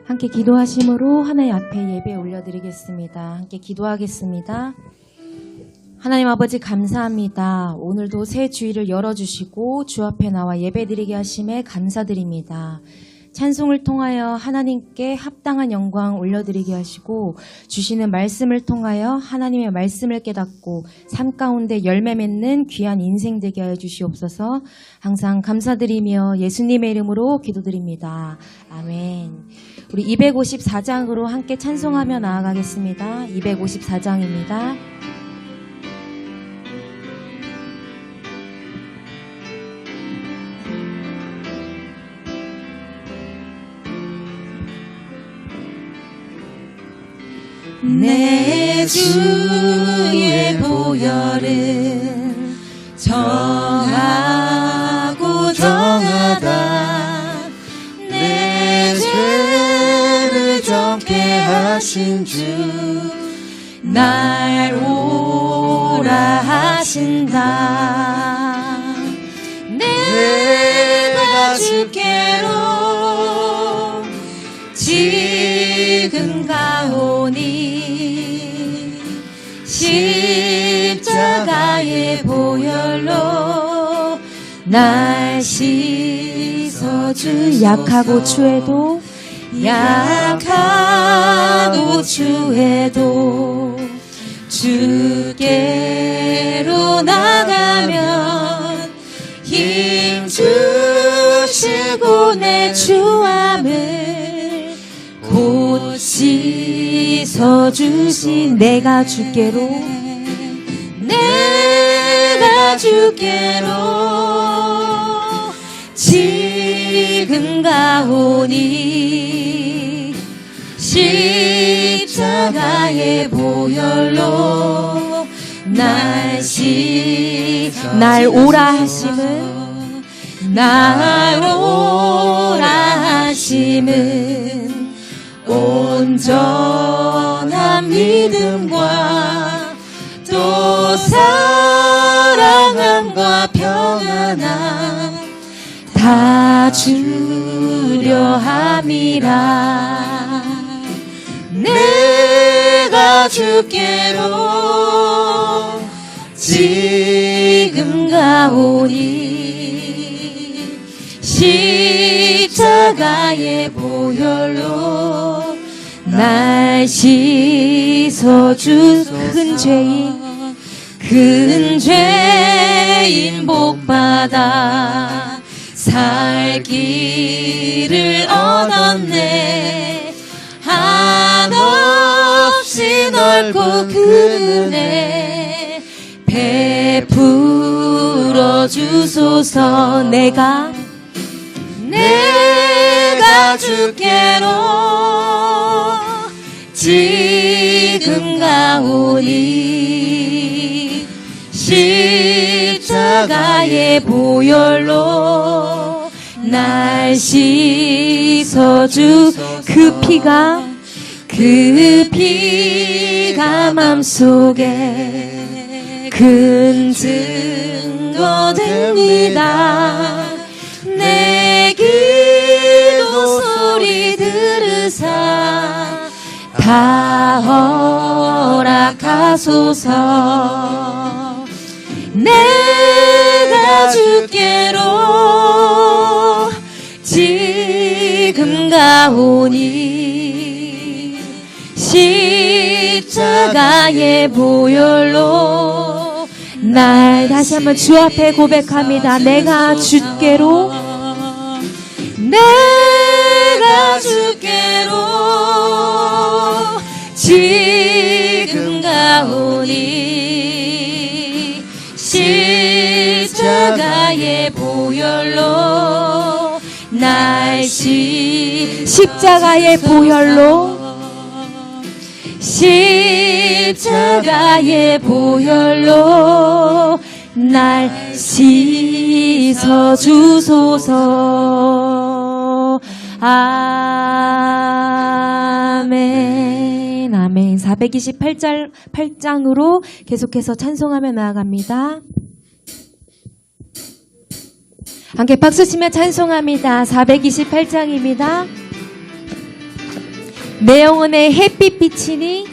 함께 기도하심으로 하나님 앞에 예배 올려드리겠습니다. 함께 기도하겠습니다. 하나님 아버지 감사합니다. 오늘도 새 주일을 열어주시고 주 앞에 나와 예배드리게 하심에 감사드립니다. 찬송을 통하여 하나님께 합당한 영광 올려드리게 하시고 주시는 말씀을 통하여 하나님의 말씀을 깨닫고 삶 가운데 열매 맺는 귀한 인생 되게 하여 주시옵소서. 항상 감사드리며 예수님의 이름으로 기도드립니다. 아멘. 우리 254장으로 함께 찬송하며 나아가겠습니다. 254장입니다. 내 주의 보혈은 정하고 정하다. 내 죄를 정케 하신 주 날 오라 하신다. 내가 주께로 지금 가오니 십자가의 보혈로 날 씻어주. 약하고 추해도 주께로 나가면 힘 주시고 내 주함을 곧 씻어주신. 내가 주께로 지금 가오니 십자가의 보혈로 날 오라 하심은 온전한 믿음과 또 사랑함과 평안함 다 주려 함이라. 내가 주께로 지금 가오니 십자가의 보혈로 날 씻어주. 큰 죄인 복받아 살 길을 얻었네. 한없이 넓고 그 은혜 베풀어 주소서. 내가 주께로 지금 가오니 십자가의 보혈로 날 씻어주. 그 피가 맘속에 큰 증거 됩니다. 내 기도 소리 들으사 다 허락하소서. 내가 주께로 지금 가오니 십자가의 보혈로 날. 다시 한번 주 앞에 고백합니다. 내가 주께로 지금 가오니 십자가의 보혈로 날 십자가의 보혈로 날 씻어주소서. 아멘. 아멘. 428장으로 계속해서 찬송하며 나아갑니다. 함께 박수 치며 찬송합니다. 428장입니다. 내 영혼의 햇빛 비치니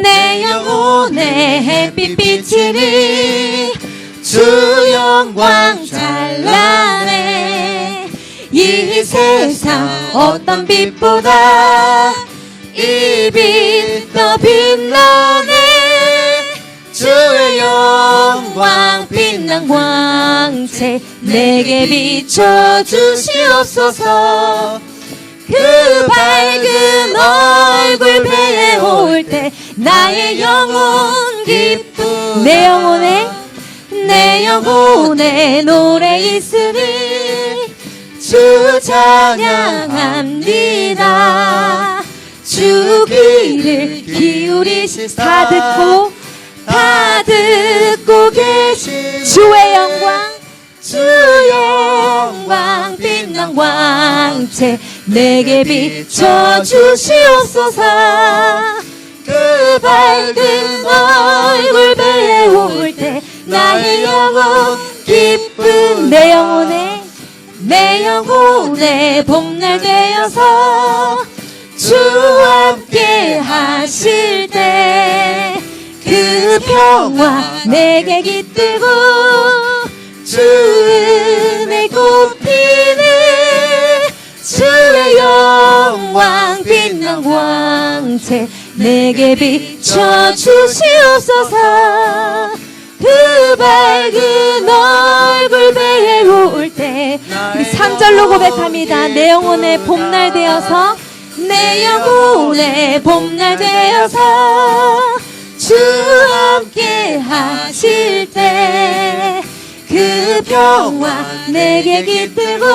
내 영혼의 햇빛 비치니 주 영광 찬란해. 이 세상 어떤 빛보다 이 빛 더 빛나네. 주의 영광 빛난 광채 내게 비춰 주시옵소서. 그 밝은 얼굴 배울 때 나의 영혼 기쁨. 내 영혼에 노래 있으니 주 찬양합니다. 주 귀를 기울이시 다 듣고 계신 주의 영광 빛난 광채 내게 비춰 주시옵소서. 그 밝은 얼굴 배울 때 나의 영혼 기쁨. 내 영혼에 봄날 되어서 주와 함께 하실 때 그 평화 내게 깃들고 주 은혜 꽃피네. 주의 영광 빛난 광채 내게 비춰 주시옵소서. 그 밝은 얼굴 배울 때 우리 3절로 고백합니다. 내 영혼에 봄날 되어서 내 영혼에 봄날 되어서 주와 함께 하실 때 그 평화 내게 깃들고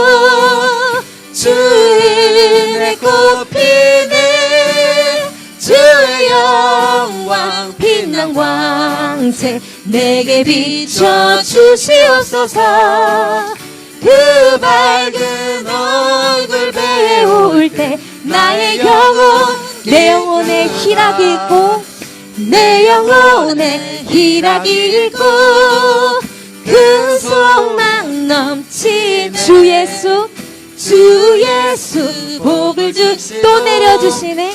주 은혜 꽃피네. 주의 영광 빛난 광채 내게 비춰 주시옵소서. 그 밝은 얼굴 배울 때 나의 영혼 내 영혼에 희락이 있고 내 영혼에 희락이 있고 큰 소망 넘친 주 예수 복을 또 내려주시네.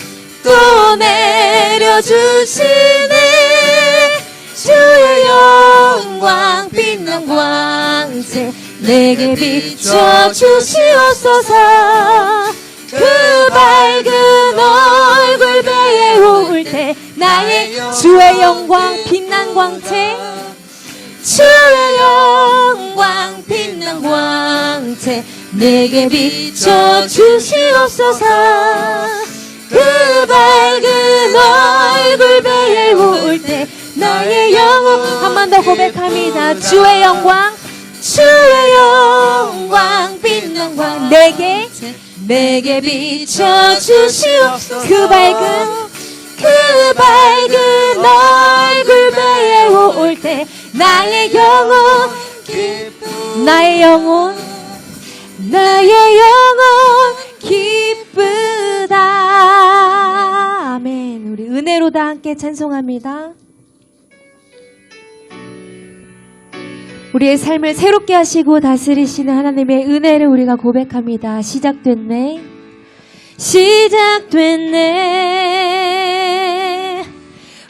주의 영광 빛난 광채 내게 비춰 주시옵소서. 그 밝은 얼굴 배울 때 나의 주의 영광 빛난 광채 주의 영광 빛난 광채 내게 비춰 주시옵소서. 그 밝은 얼굴 배울 때 나의 영혼 한 번 더 고백합니다. 주의 영광 빛난 광 내게 비춰 주시옵소서. 그 밝은 얼굴 배울 때 나의 영혼 기쁘다. 아멘. 우리 은혜로다 함께 찬송합니다. 우리의 삶을 새롭게 하시고 다스리시는 하나님의 은혜를 우리가 고백합니다. 시작됐네.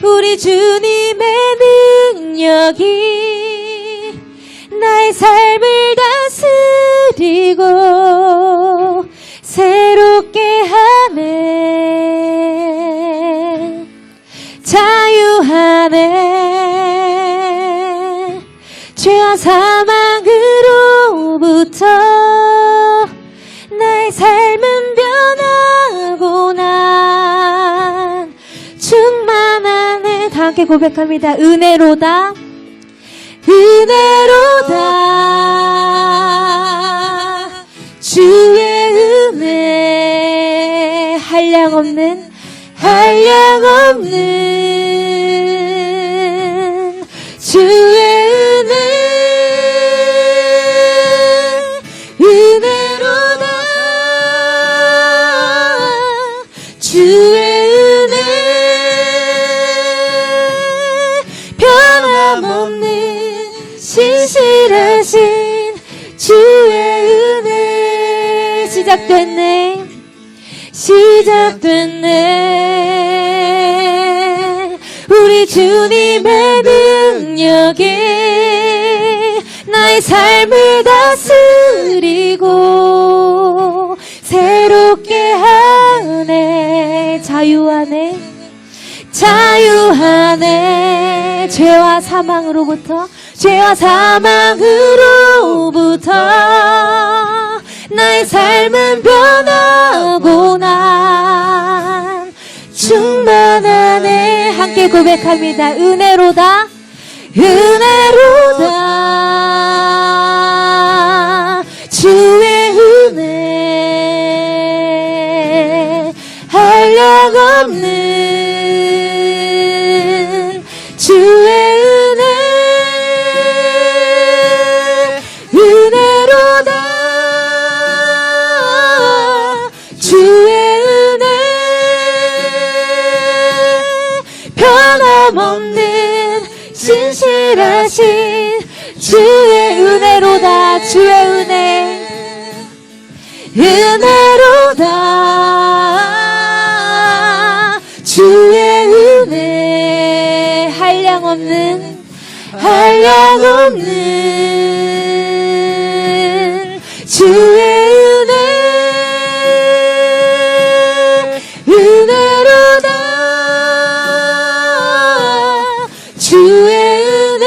우리 주님의 능력이 나의 삶을 다스리고 새롭게 하네. 자유하네. 죄와 사망으로부터 나의 삶은 변하고 난 충만하네. 다 함께 고백합니다. 은혜로다 주의 은혜 한량없는 주의 은혜 은혜로다. 주의 은혜 변함없는 신실하신 주의 은혜. 시작됐네. 시작됐네. 우리 주님의 능력에 나의 삶을 다스리고 새롭게 하네. 자유하네. 죄와 사망으로부터 나의 삶은 변하고 난 충만하네. 함께 고백합니다. 은혜로다 주의 은혜 한량없는 주의 은혜 은혜로다 주의 은혜 변함없는 신실하신 주의 은혜로다 주의 은혜 은혜로다 주의 은혜 한량없는 주의 은혜 은혜로다 주의 은혜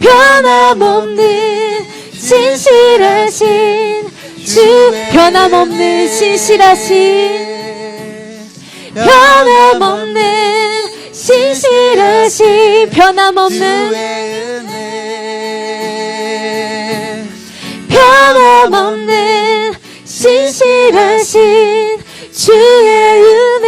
변함없는 신실하신 주 변함없는 신실하신 변함없는 신실하신 주의 은혜.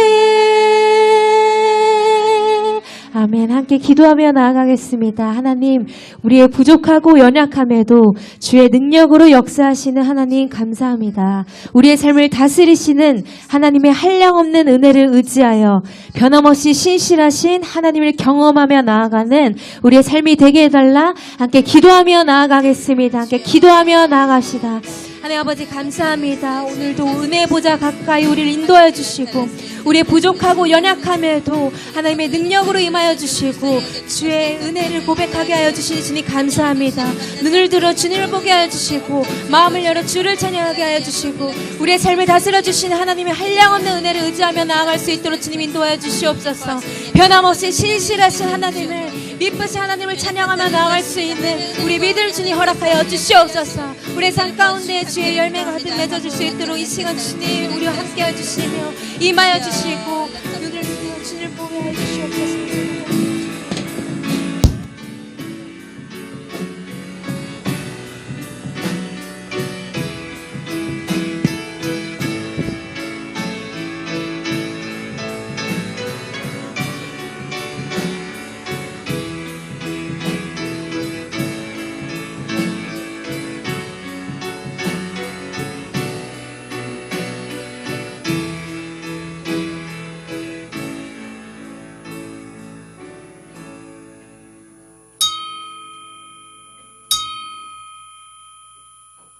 아멘. 함께 기도하며 나아가겠습니다. 하나님, 우리의 부족하고 연약함에도 주의 능력으로 역사하시는 하나님 감사합니다. 우리의 삶을 다스리시는 하나님의 한량없는 은혜를 의지하여 변함없이 신실하신 하나님을 경험하며 나아가는 우리의 삶이 되게 해달라. 함께 기도하며 나아가겠습니다. 함께 기도하며 나아갑시다. 하나님 아버지 감사합니다. 오늘도 은혜 보좌 가까이 우리를 인도하여 주시고 우리의 부족하고 연약함에도 하나님의 능력으로 임하여 주시고 주의 은혜를 고백하게 하여 주시니 주님 감사합니다. 눈을 들어 주님을 보게 하여 주시고 마음을 열어 주를 찬양하게 하여 주시고 우리의 삶을 다스려 주시는 하나님의 한량없는 은혜를 의지하며 나아갈 수 있도록 주님 인도하여 주시옵소서. 변함없이 신실하신 하나님을 미쁘신 하나님을 찬양하며 나아갈 수 있는 우리 믿을 주님 허락하여 주시옵소서. 우리의 삶 가운데 주의 열매가 가득 맺어질 수 있도록 이 시간 주님 우리와 함께 해주시며 임하여 주시고 눈을 들어 주님을 보게 하여 주시옵소서.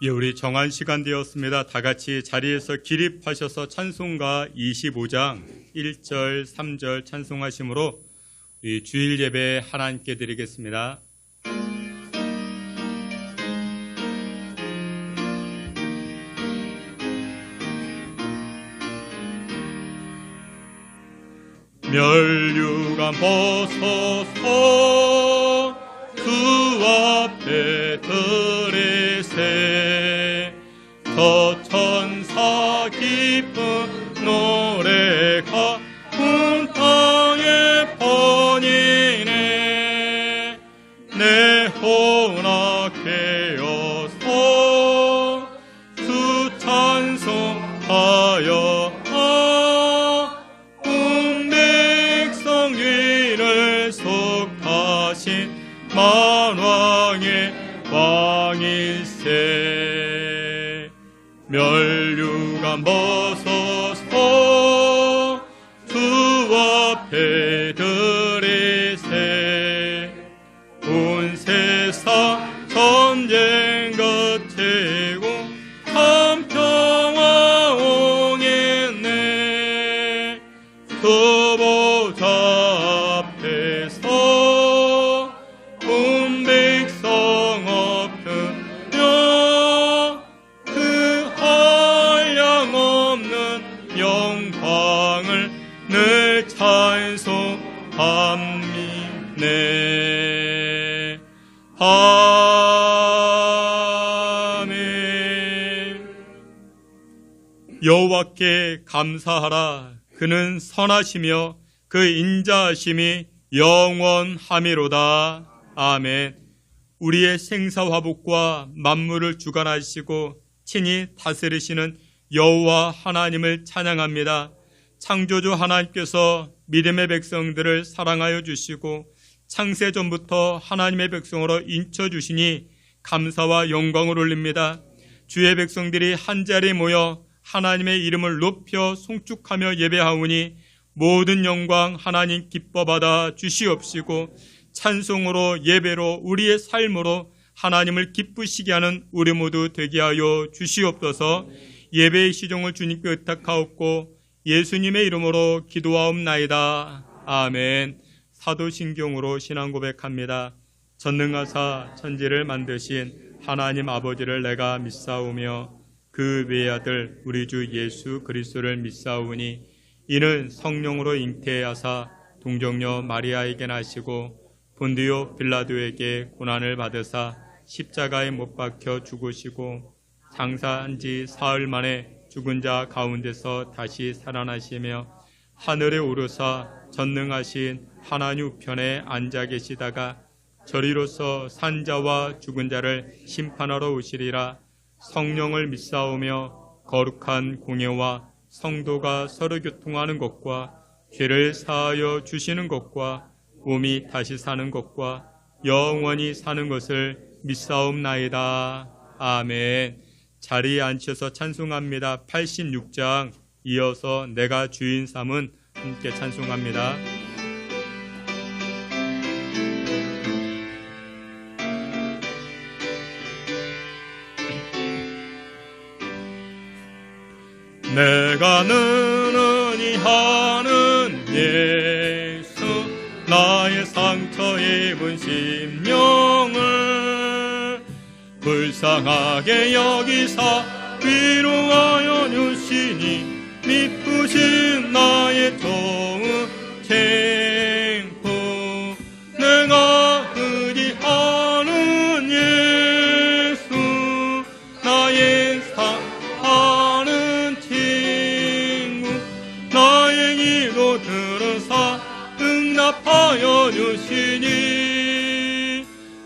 예, 우리 정한 시간 되었습니다. 다 같이 자리에서 기립하셔서 찬송가 25장 1절, 3절 찬송하심으로 우리 주일 예배 하나님께 드리겠습니다. 멸류관 벗어서 주 앞에 들이세 저 천사 기쁜 노래가 온 땅에 번이네. 내 혼악되어서 주 찬송하여 온 백성 위를 속하신 만왕의 왕일세. 멸류관 벗어서 주 앞에 들이세 온 세상 전쟁 거치고 한편 아멘. 여호와께 감사하라. 그는 선하시며 그 인자하심이 영원하미로다. 아멘. 우리의 생사화복과 만물을 주관하시고 친히 다스리시는 여호와 하나님을 찬양합니다. 창조주 하나님께서 믿음의 백성들을 사랑하여 주시고 창세전부터 하나님의 백성으로 인쳐주시니 감사와 영광을 올립니다. 주의 백성들이 한자리에 모여 하나님의 이름을 높여 송축하며 예배하오니 모든 영광 하나님 기뻐받아 주시옵시고 찬송으로 예배로 우리의 삶으로 하나님을 기쁘시게 하는 우리 모두 되게 하여 주시옵소서. 예배의 시종을 주님께 의탁하옵고 예수님의 이름으로 기도하옵나이다. 아멘. 사도신경으로 신앙 고백합니다. 전능하사 천지를 만드신 하나님 아버지를 내가 믿사오며 그 외아들 우리 주 예수 그리스도를 믿사오니 이는 성령으로 잉태하사 동정녀 마리아에게 나시고 본디오 빌라도에게 고난을 받으사 십자가에 못 박혀 죽으시고 장사한 지 사흘 만에 죽은 자 가운데서 다시 살아나시며 하늘에 오르사 전능하신 하나님 우편에 앉아 계시다가 저리로서 산자와 죽은 자를 심판하러 오시리라. 성령을 믿사오며 거룩한 공예와 성도가 서로 교통하는 것과 죄를 사하여 주시는 것과 몸이 다시 사는 것과 영원히 사는 것을 믿사옵나이다. 아멘. 자리에 앉으셔서 찬송합니다. 86장 이어서 내가 주인 삼은 함께 찬송합니다. 내가 느느니 하는 예수 나의 상처 입은 심령을 불쌍하게 여기사 위로하여 주시니 미쁘신 나의 좋은 친구 내가 의지하는 예수 나의 사랑하는 친구 나의 기도 들으사 응답하여 주시니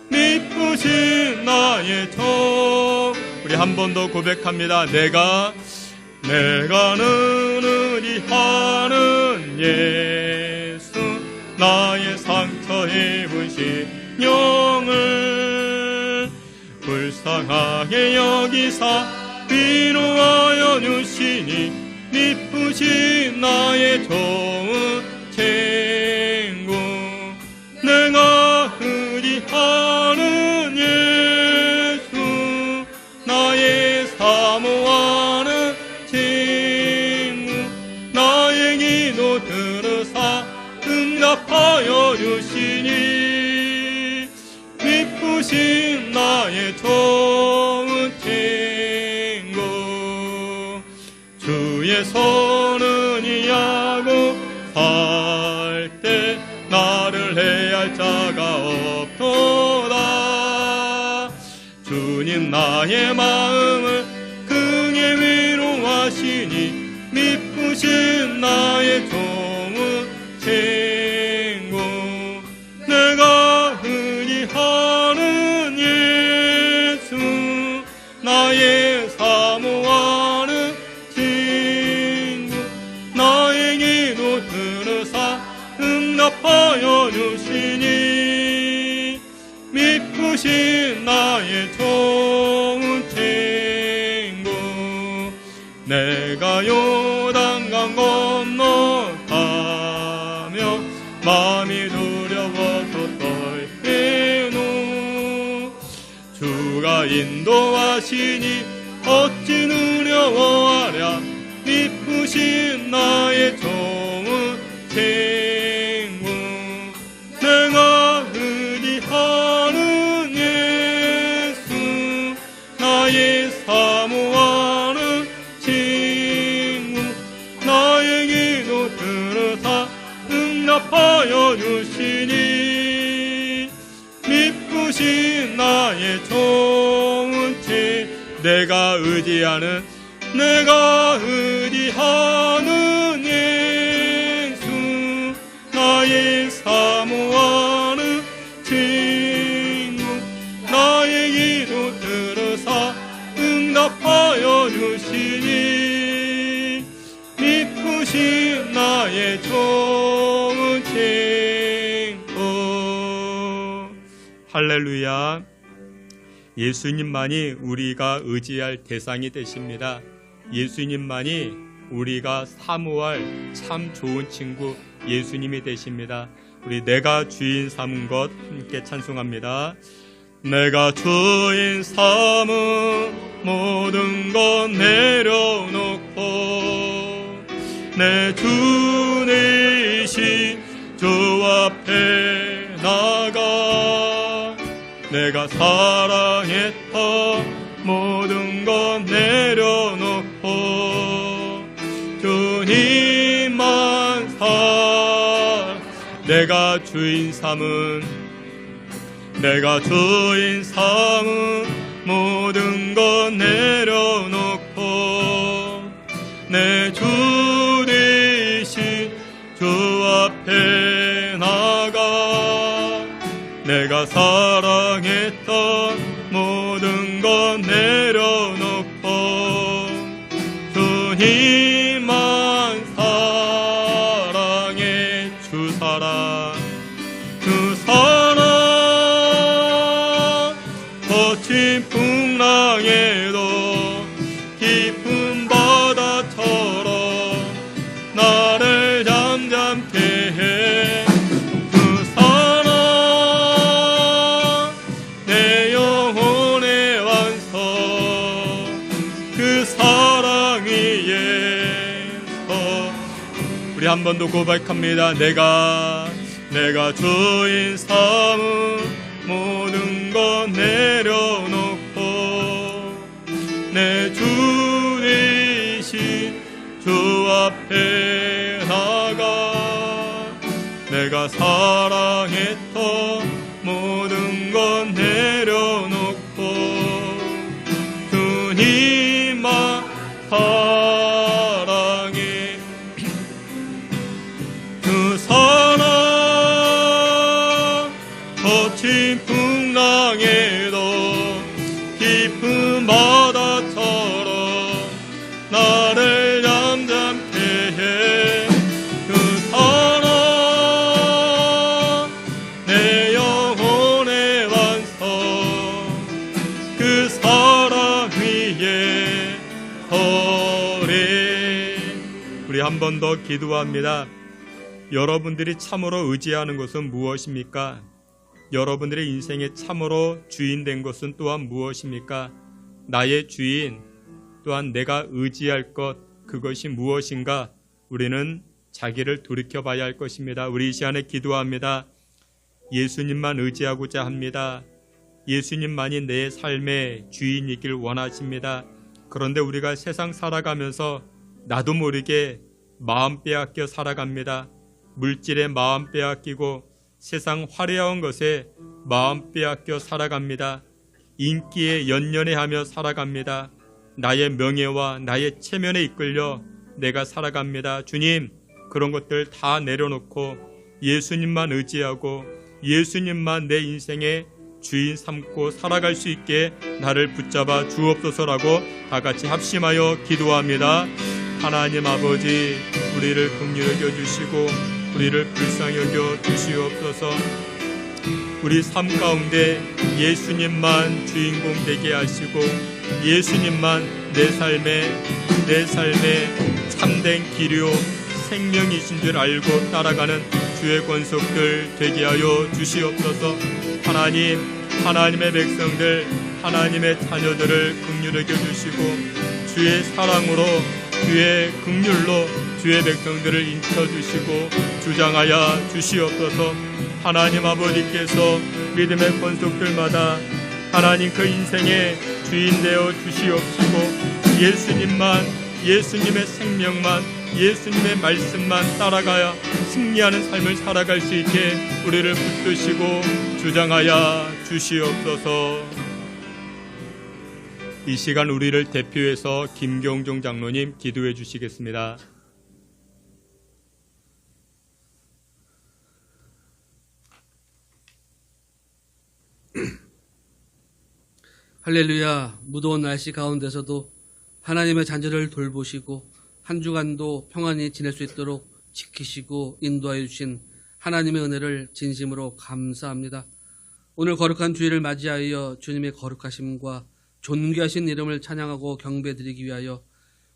미쁘신 나의 종 우리 한 번 더 고백합니다. 내가 느느니 하는 예수 나의 상처 입은 심령을 불쌍하게 여기사 위로하여 주시니 미쁘신 나의 좋은 친구 내가 의지하는 예수 나의 사모하는 친구 나의 기도 들으사 응답하여 주시니 미쁘신 나의 좋은 친구 주의 손은 이하고 살 때 나를 해할 자가 없도다 주님 나의 마음을 긍에 위로하시니 미쁘신 나의 좋은 친구 내가 의지하는 예수 나의 사모하는 친구 나의 기도 들으사 응답하여 주시니 미쁘신 나의 좋은 친구 내가 요단강 건너가며 마음이 두려워서 떨리노 주가 인도하시니 어찌 두려워하랴 미쁘신 나의 좋은 친구 내가 의지하는 예수 나의 사모하는 친구 나의 기도 들으사 응답하여 주시니 미쁘신 나의 나의 좋은 책 내가 의지하는 예수 나의 사모하는 친구 나의 기도 들으사 응답하여 주시니 미쁘신 나의 좋은 친구. 할렐루야. 예수님만이 우리가 의지할 대상이 되십니다. 예수님만이 우리가 사모할 참 좋은 친구 예수님이 되십니다. 우리 내가 주인 삼은 것 함께 찬송합니다. 내가 주인 삼은 모든 것 내려놓고 내 주 되신 주 앞에 나가 내가 사랑했던 모든 것 내려놓고 주님만 내가 주인 삼은 모든 것 내려놓고 내 주 되신 주 앞에 나가 내가 사랑했던 모든 것 내려놓고 주님만 사랑해. 주 사랑 거친 풍랑에도 깊은 바다처럼 나를 잠잠케 해. 그 사랑 내 영혼의 완성 그 사랑 위에서 우리 한 번 더 고백합니다. 내가 주인 삼은 모든 것 내려놓고 내 주 되신 주 앞에 나가 내가 사랑했던 모든 것 내려놓고 주님만 사랑해. 그 사랑 거친 풍랑에도 깊은 바다처럼 나를 잠잠케 해. 그 사랑 내 영혼의 완성 그 사랑 위에 서리. 우리 한 번 더 기도합니다. 여러분들이 참으로 의지하는 것은 무엇입니까? 여러분들의 인생에 참으로 주인 된 것은 또한 무엇입니까? 나의 주인 또한 내가 의지할 것 그것이 무엇인가? 우리는 자기를 돌이켜봐야 할 것입니다. 우리 이 시간에 기도합니다. 예수님만 의지하고자 합니다. 예수님만이 내 삶의 주인이길 원하십니다. 그런데 우리가 세상 살아가면서 나도 모르게 마음 빼앗겨 살아갑니다. 물질에 마음 빼앗기고 세상 화려한 것에 마음 빼앗겨 살아갑니다. 인기에 연연해하며 살아갑니다. 나의 명예와 나의 체면에 이끌려 내가 살아갑니다. 주님, 그런 것들 다 내려놓고 예수님만 의지하고 예수님만 내 인생의 주인 삼고 살아갈 수 있게 나를 붙잡아 주옵소서라고 다 같이 합심하여 기도합니다. 하나님 아버지, 우리를 긍휼히 여겨주시고 우리를 불쌍히 여겨 주시옵소서. 우리 삶 가운데 예수님만 주인공 되게 하시고 예수님만 내 삶의 참된 기료 생명이신 줄 알고 따라가는 주의 권속들 되게 하여 주시옵소서. 하나님, 하나님의 백성들, 하나님의 자녀들을 긍휼히 여겨주시고 주의 사랑으로 주의 긍휼로 주의 백성들을 인쳐주시고 주장하여 주시옵소서. 하나님 아버지께서 믿음의 권속들마다 하나님 그 인생의 주인 되어 주시옵시고 예수님만, 예수님의 생명만, 예수님의 말씀만 따라가야 승리하는 삶을 살아갈 수 있게 우리를 붙드시고 주장하여 주시옵소서. 이 시간 우리를 대표해서 김경종 장로님 기도해 주시겠습니다. 할렐루야. 무더운 날씨 가운데서도 하나님의 자녀를 돌보시고 한 주간도 평안히 지낼 수 있도록 지키시고 인도하여 주신 하나님의 은혜를 진심으로 감사합니다. 오늘 거룩한 주일을 맞이하여 주님의 거룩하심과 존귀하신 이름을 찬양하고 경배드리기 위하여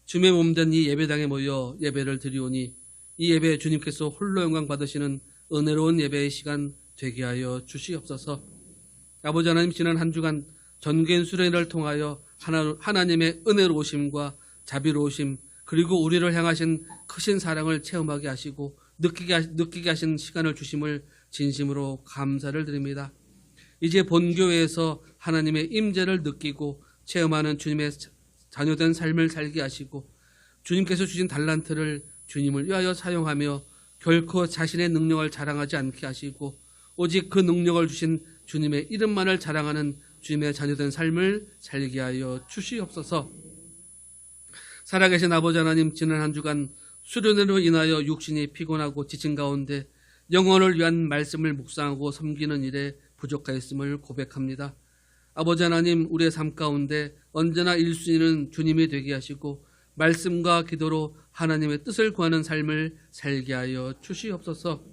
주님의 몸된 이 예배당에 모여 예배를 드리오니 이 예배 주님께서 홀로 영광 받으시는 은혜로운 예배의 시간 되게 하여 주시옵소서. 아버지 하나님, 지난 한 주간 전개인 수련회를 통하여 하나님의 은혜로우심과 자비로우심, 그리고 우리를 향하신 크신 사랑을 체험하게 하시고 느끼게 하신 시간을 주심을 진심으로 감사를 드립니다. 이제 본교회에서 하나님의 임재를 느끼고 체험하는 주님의 자녀된 삶을 살게 하시고 주님께서 주신 달란트를 주님을 위하여 사용하며 결코 자신의 능력을 자랑하지 않게 하시고 오직 그 능력을 주신 주님의 이름만을 자랑하는 주님의 자녀된 삶을 살게 하여 주시옵소서. 살아계신 아버지 하나님, 지난 한 주간 수련회로 인하여 육신이 피곤하고 지친 가운데 영혼을 위한 말씀을 묵상하고 섬기는 일에 부족하였음을 고백합니다. 아버지 하나님, 우리의 삶 가운데 언제나 1순위는 주님이 되게 하시고 말씀과 기도로 하나님의 뜻을 구하는 삶을 살게 하여 주시옵소서.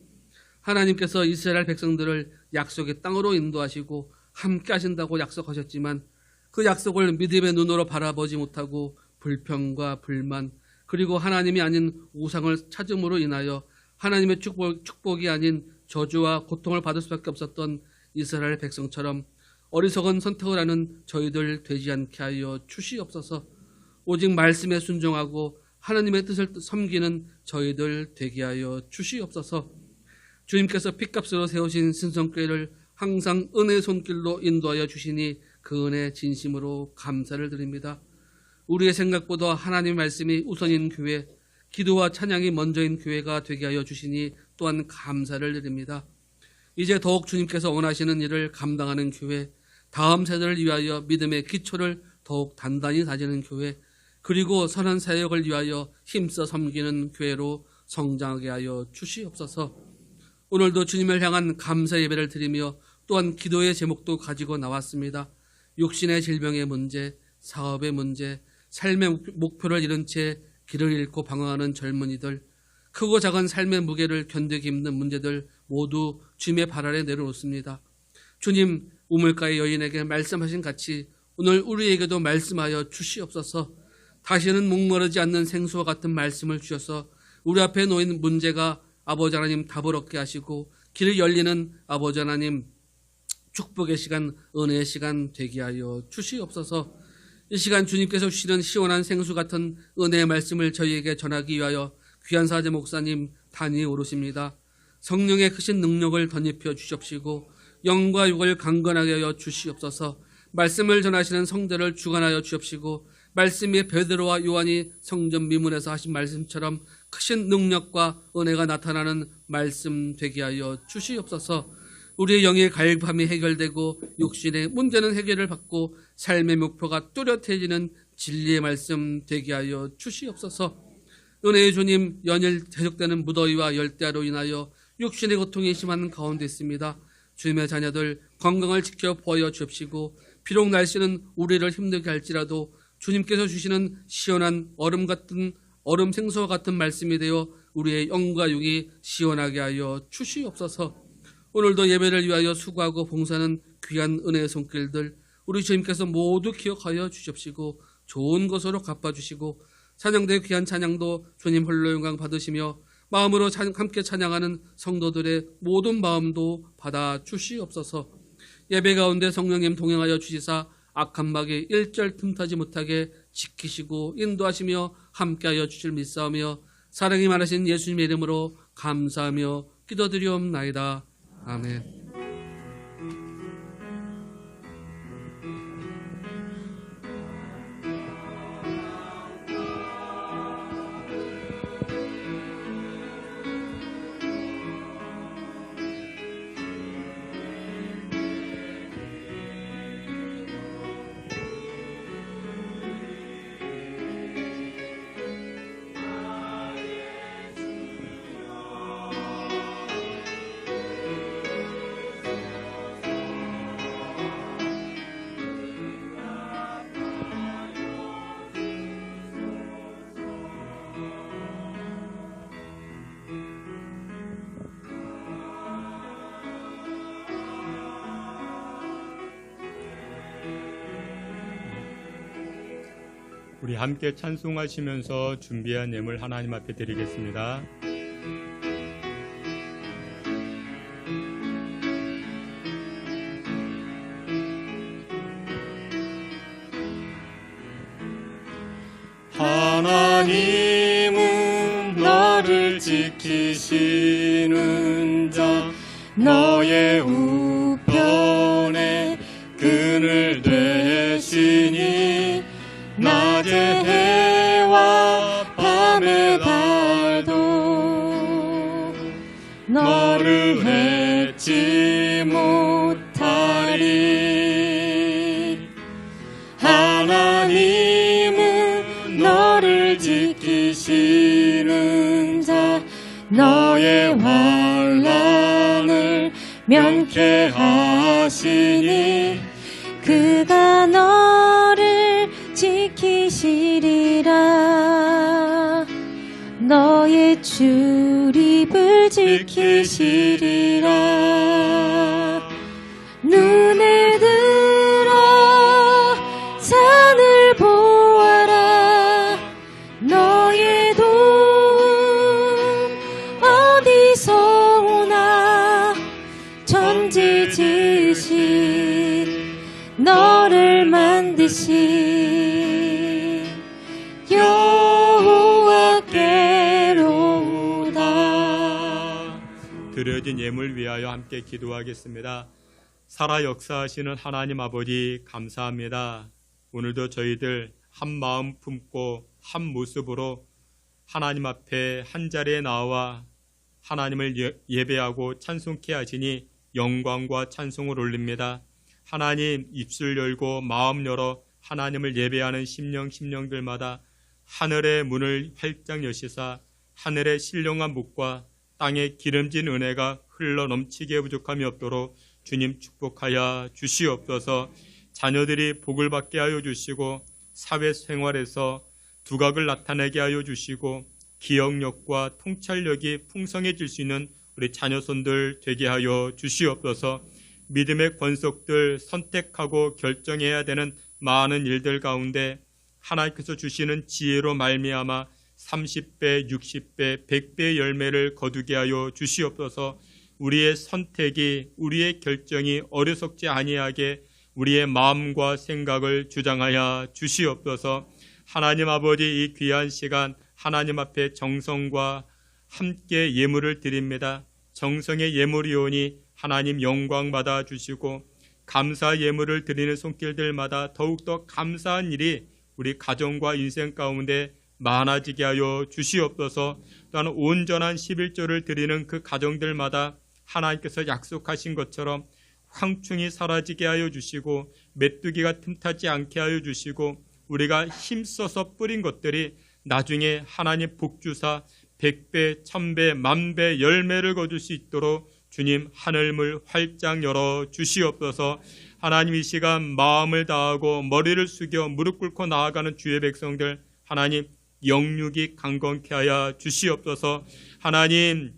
하나님께서 이스라엘 백성들을 약속의 땅으로 인도하시고 함께 하신다고 약속하셨지만 그 약속을 믿음의 눈으로 바라보지 못하고 불평과 불만, 그리고 하나님이 아닌 우상을 찾음으로 인하여 하나님의 축복이 아닌 저주와 고통을 받을 수밖에 없었던 이스라엘 백성처럼 어리석은 선택을 하는 저희들 되지 않게 하여 주시옵소서. 오직 말씀에 순종하고 하나님의 뜻을 섬기는 저희들 되게 하여 주시옵소서. 주님께서 핏값으로 세우신 신성교회를 항상 은혜의 손길로 인도하여 주시니 그 은혜 진심으로 감사를 드립니다. 우리의 생각보다 하나님의 말씀이 우선인 교회, 기도와 찬양이 먼저인 교회가 되게 하여 주시니 또한 감사를 드립니다. 이제 더욱 주님께서 원하시는 일을 감당하는 교회, 다음 세대를 위하여 믿음의 기초를 더욱 단단히 다지는 교회, 그리고 선한 사역을 위하여 힘써 섬기는 교회로 성장하게 하여 주시옵소서. 오늘도 주님을 향한 감사 예배를 드리며 또한 기도의 제목도 가지고 나왔습니다. 육신의 질병의 문제, 사업의 문제, 삶의 목표를 잃은 채 길을 잃고 방황하는 젊은이들, 크고 작은 삶의 무게를 견디기 힘든 문제들 모두 주님의 발 아래 내려놓습니다. 주님, 우물가의 여인에게 말씀하신 같이 오늘 우리에게도 말씀하여 주시옵소서. 다시는 목마르지 않는 생수와 같은 말씀을 주셔서 우리 앞에 놓인 문제가 아버지 하나님 답을 얻게 하시고 길을 열리는 아버지 하나님 축복의 시간, 은혜의 시간 되게 하여 주시옵소서. 이 시간 주님께서 주시는 시원한 생수 같은 은혜의 말씀을 저희에게 전하기 위하여 귀한 사제 목사님 단위에 오르십니다. 성령의 크신 능력을 덧입혀 주십시고 영과 육을 강건하게 하여 주시옵소서. 말씀을 전하시는 성도를 주관하여 주옵시고 말씀이 베드로와 요한이 성전 미문에서 하신 말씀처럼 크신 능력과 은혜가 나타나는 말씀 되게 하여 주시옵소서. 우리의 영의 갈급함이 해결되고 육신의 문제는 해결을 받고 삶의 목표가 뚜렷해지는 진리의 말씀 되게 하여 주시옵소서. 은혜의 주님, 연일 대적되는 무더위와 열대야로 인하여 육신의 고통이 심한 가운데 있습니다. 주님의 자녀들 건강을 지켜 보여 주옵시고 비록 날씨는 우리를 힘들게 할지라도 주님께서 주시는 시원한 얼음 생수와 같은 말씀이 되어 우리의 영과 육이 시원하게 하여 주시옵소서. 오늘도 예배를 위하여 수고하고 봉사하는 귀한 은혜의 손길들 우리 주님께서 모두 기억하여 주십시고 좋은 것으로 갚아주시고 찬양대의 귀한 찬양도 주님 홀로 영광 받으시며 마음으로 함께 찬양하는 성도들의 모든 마음도 받아 주시옵소서. 예배 가운데 성령님 동행하여 주시사 악한 마귀 일절 틈타지 못하게 지키시고 인도하시며 함께하여 주실 믿사오며 사랑이 많으신 예수님의 이름으로 감사하며 기도드리옵나이다. 아멘. 우리 함께 찬송하시면서 준비한 예물 하나님 앞에 드리겠습니다. 하나님은 너를 지키시는 자, 너의 우편에 그늘 되시니 낮의 해와 밤의 달도 너를 해치 못하리. 하나님은 너를 지키시는 자, 너의 환난을 면케하시니 그가 너를 지키시리라. 너의 출입을 지키시리라. 눈에 들어 산을 보아라. 너의 도움 어디서 오나. 천지지신 너를 만드신 여호와께로다. 드려진 예물 위하여 함께 기도하겠습니다. 살아 역사하시는 하나님 아버지, 감사합니다. 오늘도 저희들 한 마음 품고 한 모습으로 하나님 앞에 한 자리에 나와 하나님을 예배하고 찬송케 하시니 영광과 찬송을 올립니다. 하나님, 입술 열고 마음 열어 하나님을 예배하는 심령들마다 하늘의 문을 활짝 여시사 하늘의 신령한 복과 땅의 기름진 은혜가 흘러 넘치게 부족함이 없도록 주님 축복하여 주시옵소서. 자녀들이 복을 받게 하여 주시고 사회생활에서 두각을 나타내게 하여 주시고 기억력과 통찰력이 풍성해질 수 있는 우리 자녀손들 되게 하여 주시옵소서. 믿음의 권속들, 선택하고 결정해야 되는 많은 일들 가운데 하나님께서 주시는 지혜로 말미암아 30배, 60배, 100배의 열매를 거두게 하여 주시옵소서. 우리의 선택이, 우리의 결정이 어리석지 아니하게 우리의 마음과 생각을 주장하여 주시옵소서. 하나님 아버지, 이 귀한 시간 하나님 앞에 정성과 함께 예물을 드립니다. 정성의 예물이오니 하나님 영광 받아 주시고 감사 예물을 드리는 손길들마다 더욱더 감사한 일이 우리 가정과 인생 가운데 많아지게 하여 주시옵소서. 또한 온전한 11조를 드리는 그 가정들마다 하나님께서 약속하신 것처럼 황충이 사라지게 하여 주시고 메뚜기가 틈타지 않게 하여 주시고 우리가 힘써서 뿌린 것들이 나중에 하나님 복주사 100배, 1000배, 10,000배 열매를 거둘 수 있도록 주님 하늘문 활짝 열어 주시옵소서. 하나님, 이 시간 마음을 다하고 머리를 숙여 무릎 꿇고 나아가는 주의 백성들, 하나님 영육이 강건케 하여 주시옵소서. 하나님,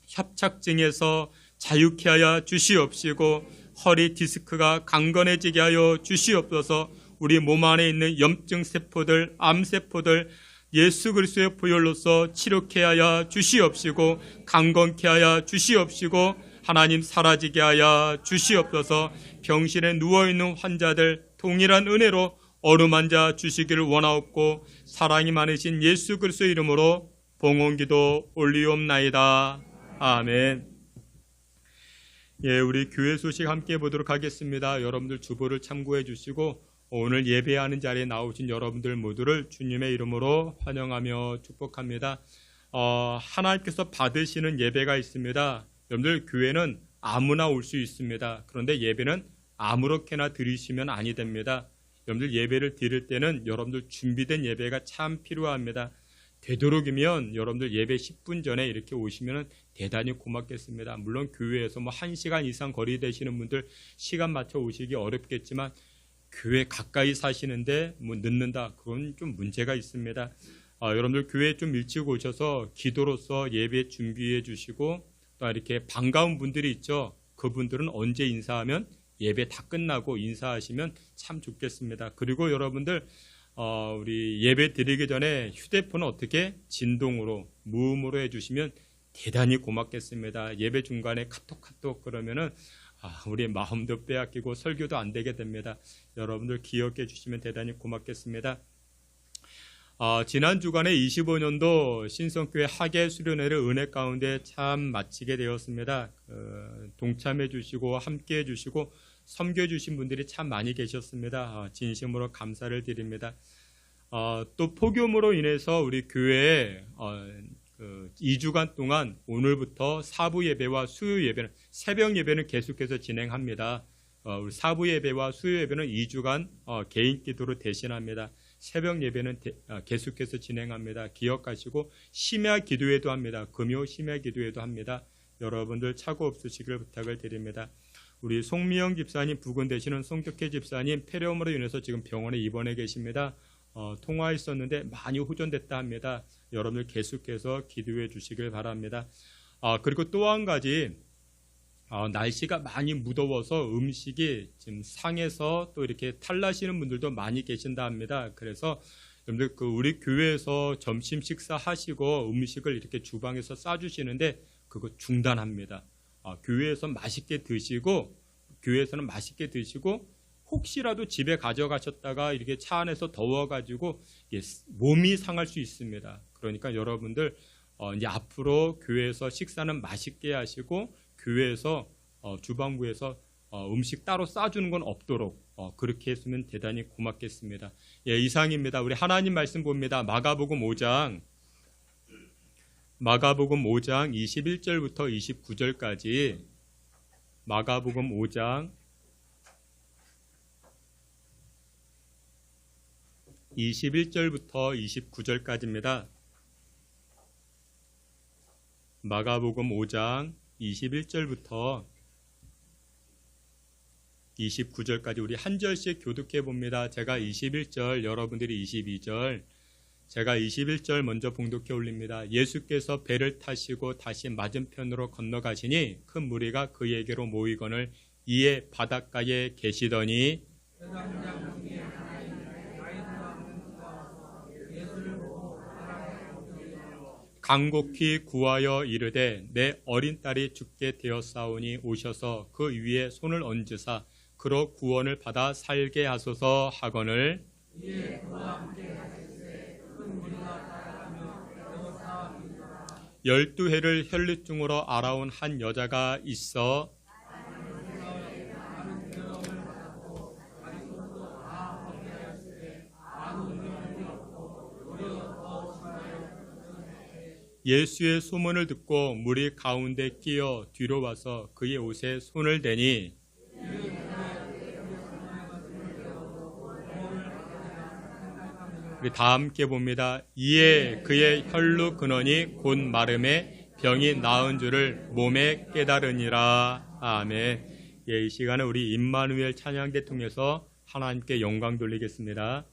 협착증에서 자유케 하여 주시옵시고 허리 디스크가 강건해지게 하여 주시옵소서. 우리 몸 안에 있는 염증 세포들, 암세포들 예수 그리스도의 보혈로서 치료케 하여 주시옵시고 강건케 하여 주시옵시고 하나님 사라지게 하여 주시옵소서. 병실에 누워있는 환자들 동일한 은혜로 어루만져 주시기를 원하옵고 사랑이 많으신 예수 그리스도의 이름으로 봉헌기도 올리옵나이다. 아멘. 예, 우리 교회 소식 함께 보도록 하겠습니다. 여러분들 주보를 참고해 주시고 오늘 예배하는 자리에 나오신 여러분들 모두를 주님의 이름으로 환영하며 축복합니다. 하나님께서 받으시는 예배가 있습니다. 여러분들 교회는 아무나 올 수 있습니다. 그런데 예배는 아무렇게나 드리시면 아니 됩니다. 여러분들 예배를 드릴 때는 여러분들 준비된 예배가 참 필요합니다. 되도록이면 여러분들 예배 10분 전에 이렇게 오시면 대단히 고맙겠습니다. 물론 교회에서 1시간 이상 거리 되시는 분들 시간 맞춰 오시기 어렵겠지만 교회 가까이 사시는데 늦는다, 그건 좀 문제가 있습니다. 여러분들 교회에 좀 일찍 오셔서 기도로서 예배 준비해 주시고 또 이렇게 반가운 분들이 있죠. 그분들은 언제 인사하면 예배 다 끝나고 인사하시면 참 좋겠습니다. 그리고 여러분들 우리 예배 드리기 전에 휴대폰을 어떻게 진동으로, 무음으로 해주시면 대단히 고맙겠습니다. 예배 중간에 카톡 그러면은 우리의 마음도 빼앗기고 설교도 안 되게 됩니다. 여러분들 기억해 주시면 대단히 고맙겠습니다. 지난 주간에 25년도 신성교회 학예 수련회를 은혜 가운데 참 마치게 되었습니다. 동참해 주시고 함께 해 주시고 섬겨 주신 분들이 참 많이 계셨습니다. 진심으로 감사를 드립니다. 또 폭염으로 인해서 우리 교회에 2주간 동안 오늘부터 사부 예배와 수요 예배는, 새벽 예배는 계속해서 진행합니다. 우리 사부 예배와 수요 예배는 2주간 개인 기도로 대신합니다. 새벽 예배는 계속해서 진행합니다. 기억하시고 심야 기도회도 합니다. 금요 심야 기도회도 합니다. 여러분들 착오 없으시길 부탁을 드립니다. 우리 송미영 집사님, 부근 되시는 송덕혜 집사님 폐렴으로 인해서 지금 병원에 입원해 계십니다. 통화했었는데 많이 호전됐다 합니다. 여러분들 계속해서 기도해 주시길 바랍니다. 그리고 또 한 가지, 날씨가 많이 무더워서 음식이 지금 상해서 또 이렇게 탈나시는 분들도 많이 계신다 합니다. 그래서 여러분들 우리 교회에서 점심 식사하시고 음식을 이렇게 주방에서 싸주시는데 그거 중단합니다. 교회에서는 맛있게 드시고 혹시라도 집에 가져가셨다가 이렇게 차 안에서 더워가지고 몸이 상할 수 있습니다. 그러니까 여러분들 이제 앞으로 교회에서 식사는 맛있게 하시고 교회에서 주방부에서 음식 따로 싸주는 건 없도록 그렇게 했으면 대단히 고맙겠습니다. 이상입니다. 우리 하나님 말씀 봅니다. 마가복음 5장 21절부터 29절까지 마가복음 5장 21절부터 29절까지입니다. 마가복음 5장 21절부터 29절까지 우리 한 절씩 교독해 봅니다. 제가 21절, 여러분들이 22절, 제가 21절 먼저 봉독해 올립니다. 예수께서 배를 타시고 다시 맞은편으로 건너가시니 큰 무리가 그에게로 모이거늘 이에 바닷가에 계시더니 간곡히 구하여 이르되 내 어린 딸이 죽게 되었사오니 오셔서 그 위에 손을 얹으사 그로 구원을 받아 살게 하소서 하거늘 열두 해를 혈루증으로 알아온 한 여자가 있어 예수의 소문을 듣고 무리 가운데 끼어 뒤로 와서 그의 옷에 손을 대니 우리 다 함께 봅니다. 이에 그의 혈루 근원이 곧 마름에 병이 나은 줄을 몸에 깨달으니라. 아멘. 이 시간에 우리 임마누엘 찬양대 통해서 하나님께 영광 돌리겠습니다.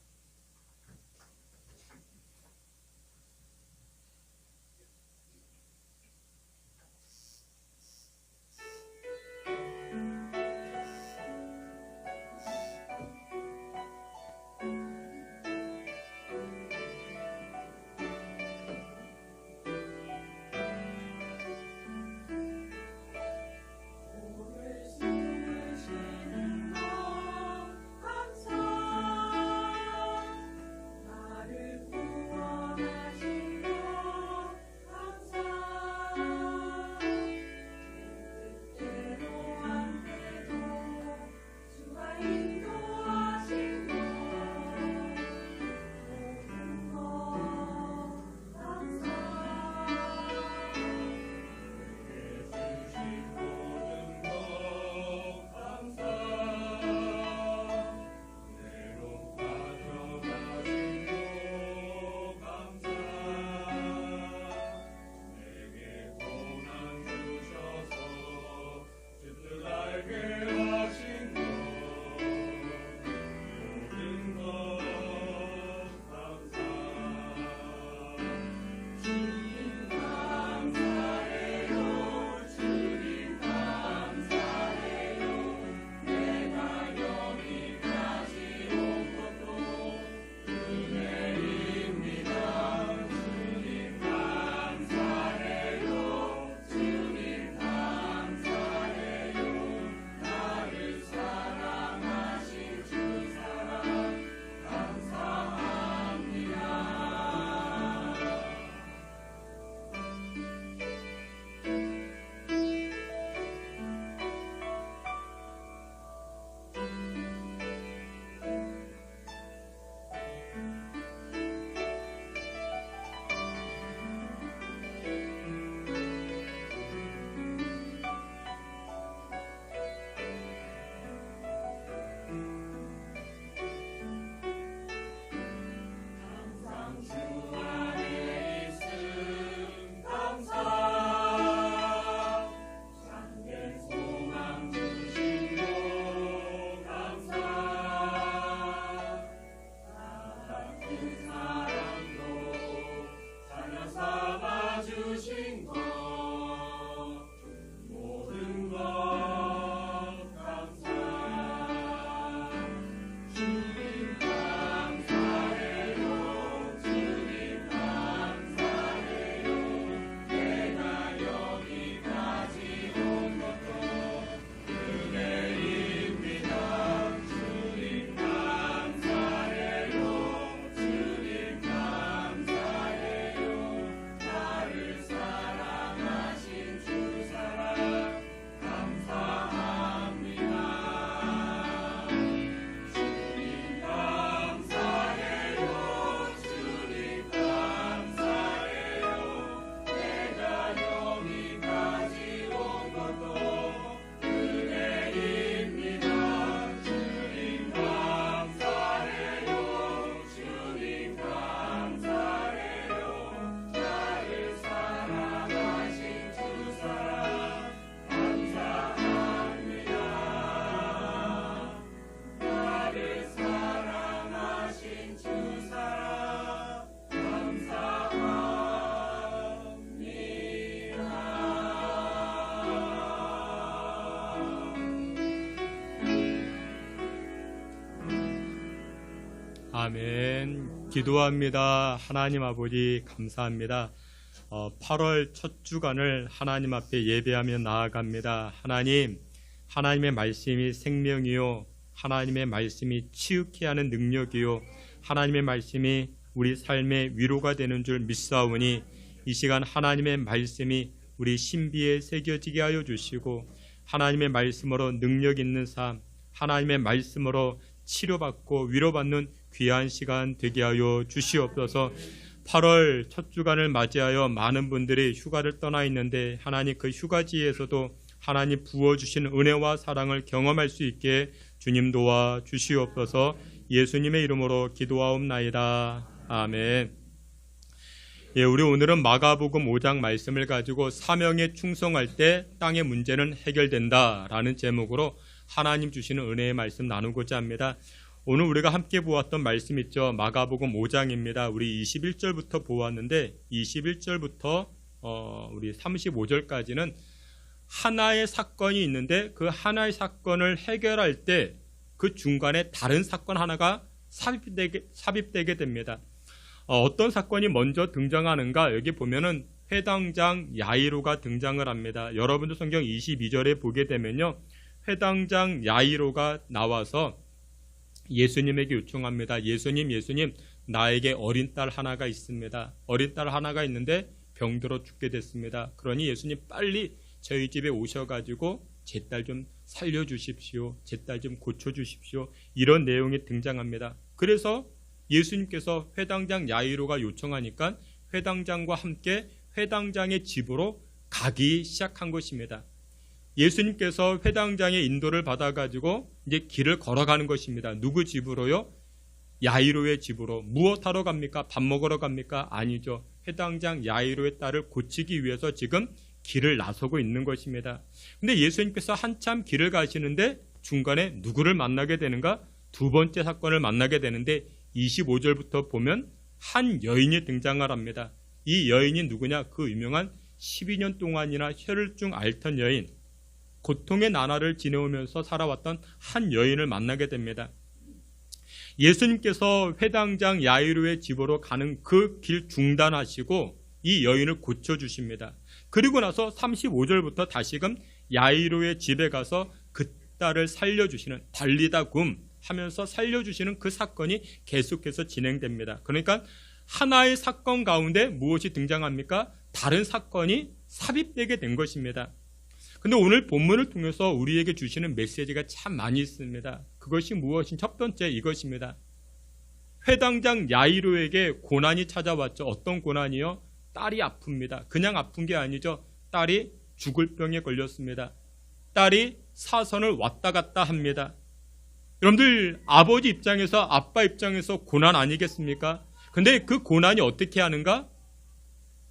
아멘. 기도합니다. 하나님 아버지 감사합니다. 8월 첫 주간을 하나님 앞에 예배하며 나아갑니다. 하나님, 하나님의 말씀이 생명이요, 하나님의 말씀이 치유케 하는 능력이요, 하나님의 말씀이 우리 삶의 위로가 되는 줄 믿사오니 이 시간 하나님의 말씀이 우리 신비에 새겨지게 하여 주시고 하나님의 말씀으로 능력 있는 삶, 하나님의 말씀으로 치료받고 위로받는 귀한 시간 되게 하여 주시옵소서. 8월 첫 주간을 맞이하여 많은 분들이 휴가를 떠나 있는데 하나님 그 휴가지에서도 하나님 부어주신 은혜와 사랑을 경험할 수 있게 주님 도와 주시옵소서. 예수님의 이름으로 기도하옵나이다. 아멘. 예, 우리 오늘은 마가복음 5장 말씀을 가지고 사명에 충성할 때 땅의 문제는 해결된다라는 제목으로 하나님 주시는 은혜의 말씀 나누고자 합니다. 오늘 우리가 함께 보았던 말씀 있죠. 마가복음 5장입니다. 우리 21절부터 보았는데 21절부터 우리 35절까지는 하나의 사건이 있는데 그 하나의 사건을 해결할 때 그 중간에 다른 사건 하나가 삽입되게 됩니다. 어떤 사건이 먼저 등장하는가? 여기 보면은 회당장 야이로가 등장을 합니다. 여러분들 성경 22절에 보게 되면요, 회당장 야이로가 나와서 예수님에게 요청합니다. 예수님, 나에게 어린 딸 하나가 있습니다. 어린 딸 하나가 있는데 병들어 죽게 됐습니다. 그러니 예수님 빨리 저희 집에 오셔가지고 제 딸 좀 살려주십시오. 제 딸 좀 고쳐주십시오. 이런 내용이 등장합니다. 그래서 예수님께서 회당장 야이로가 요청하니까 회당장과 함께 회당장의 집으로 가기 시작한 것입니다. 예수님께서 회당장의 인도를 받아가지고 이제 길을 걸어가는 것입니다. 누구 집으로요? 야이로의 집으로. 무엇하러 갑니까? 밥 먹으러 갑니까? 아니죠. 회당장 야이로의 딸을 고치기 위해서 지금 길을 나서고 있는 것입니다. 근데 예수님께서 한참 길을 가시는데 중간에 누구를 만나게 되는가? 두 번째 사건을 만나게 되는데 25절부터 보면 한 여인이 등장을 합니다. 이 여인이 누구냐? 그 유명한 12년 동안이나 혈증 앓던 여인, 고통의 나날을 지내오면서 살아왔던 한 여인을 만나게 됩니다. 예수님께서 회당장 야이로의 집으로 가는 그 길 중단하시고 이 여인을 고쳐주십니다. 그리고 나서 35절부터 다시금 야이로의 집에 가서 그 딸을 살려주시는, 달리다 굼 하면서 살려주시는 그 사건이 계속해서 진행됩니다. 그러니까 하나의 사건 가운데 무엇이 등장합니까? 다른 사건이 삽입되게 된 것입니다. 근데 오늘 본문을 통해서 우리에게 주시는 메시지가 참 많이 있습니다. 그것이 무엇인 첫 번째 이것입니다. 회당장 야이로에게 고난이 찾아왔죠. 어떤 고난이요? 딸이 아픕니다. 그냥 아픈 게 아니죠. 딸이 죽을 병에 걸렸습니다. 딸이 사선을 왔다 갔다 합니다. 여러분들 아버지 입장에서, 아빠 입장에서 고난 아니겠습니까? 근데 그 고난이 어떻게 하는가?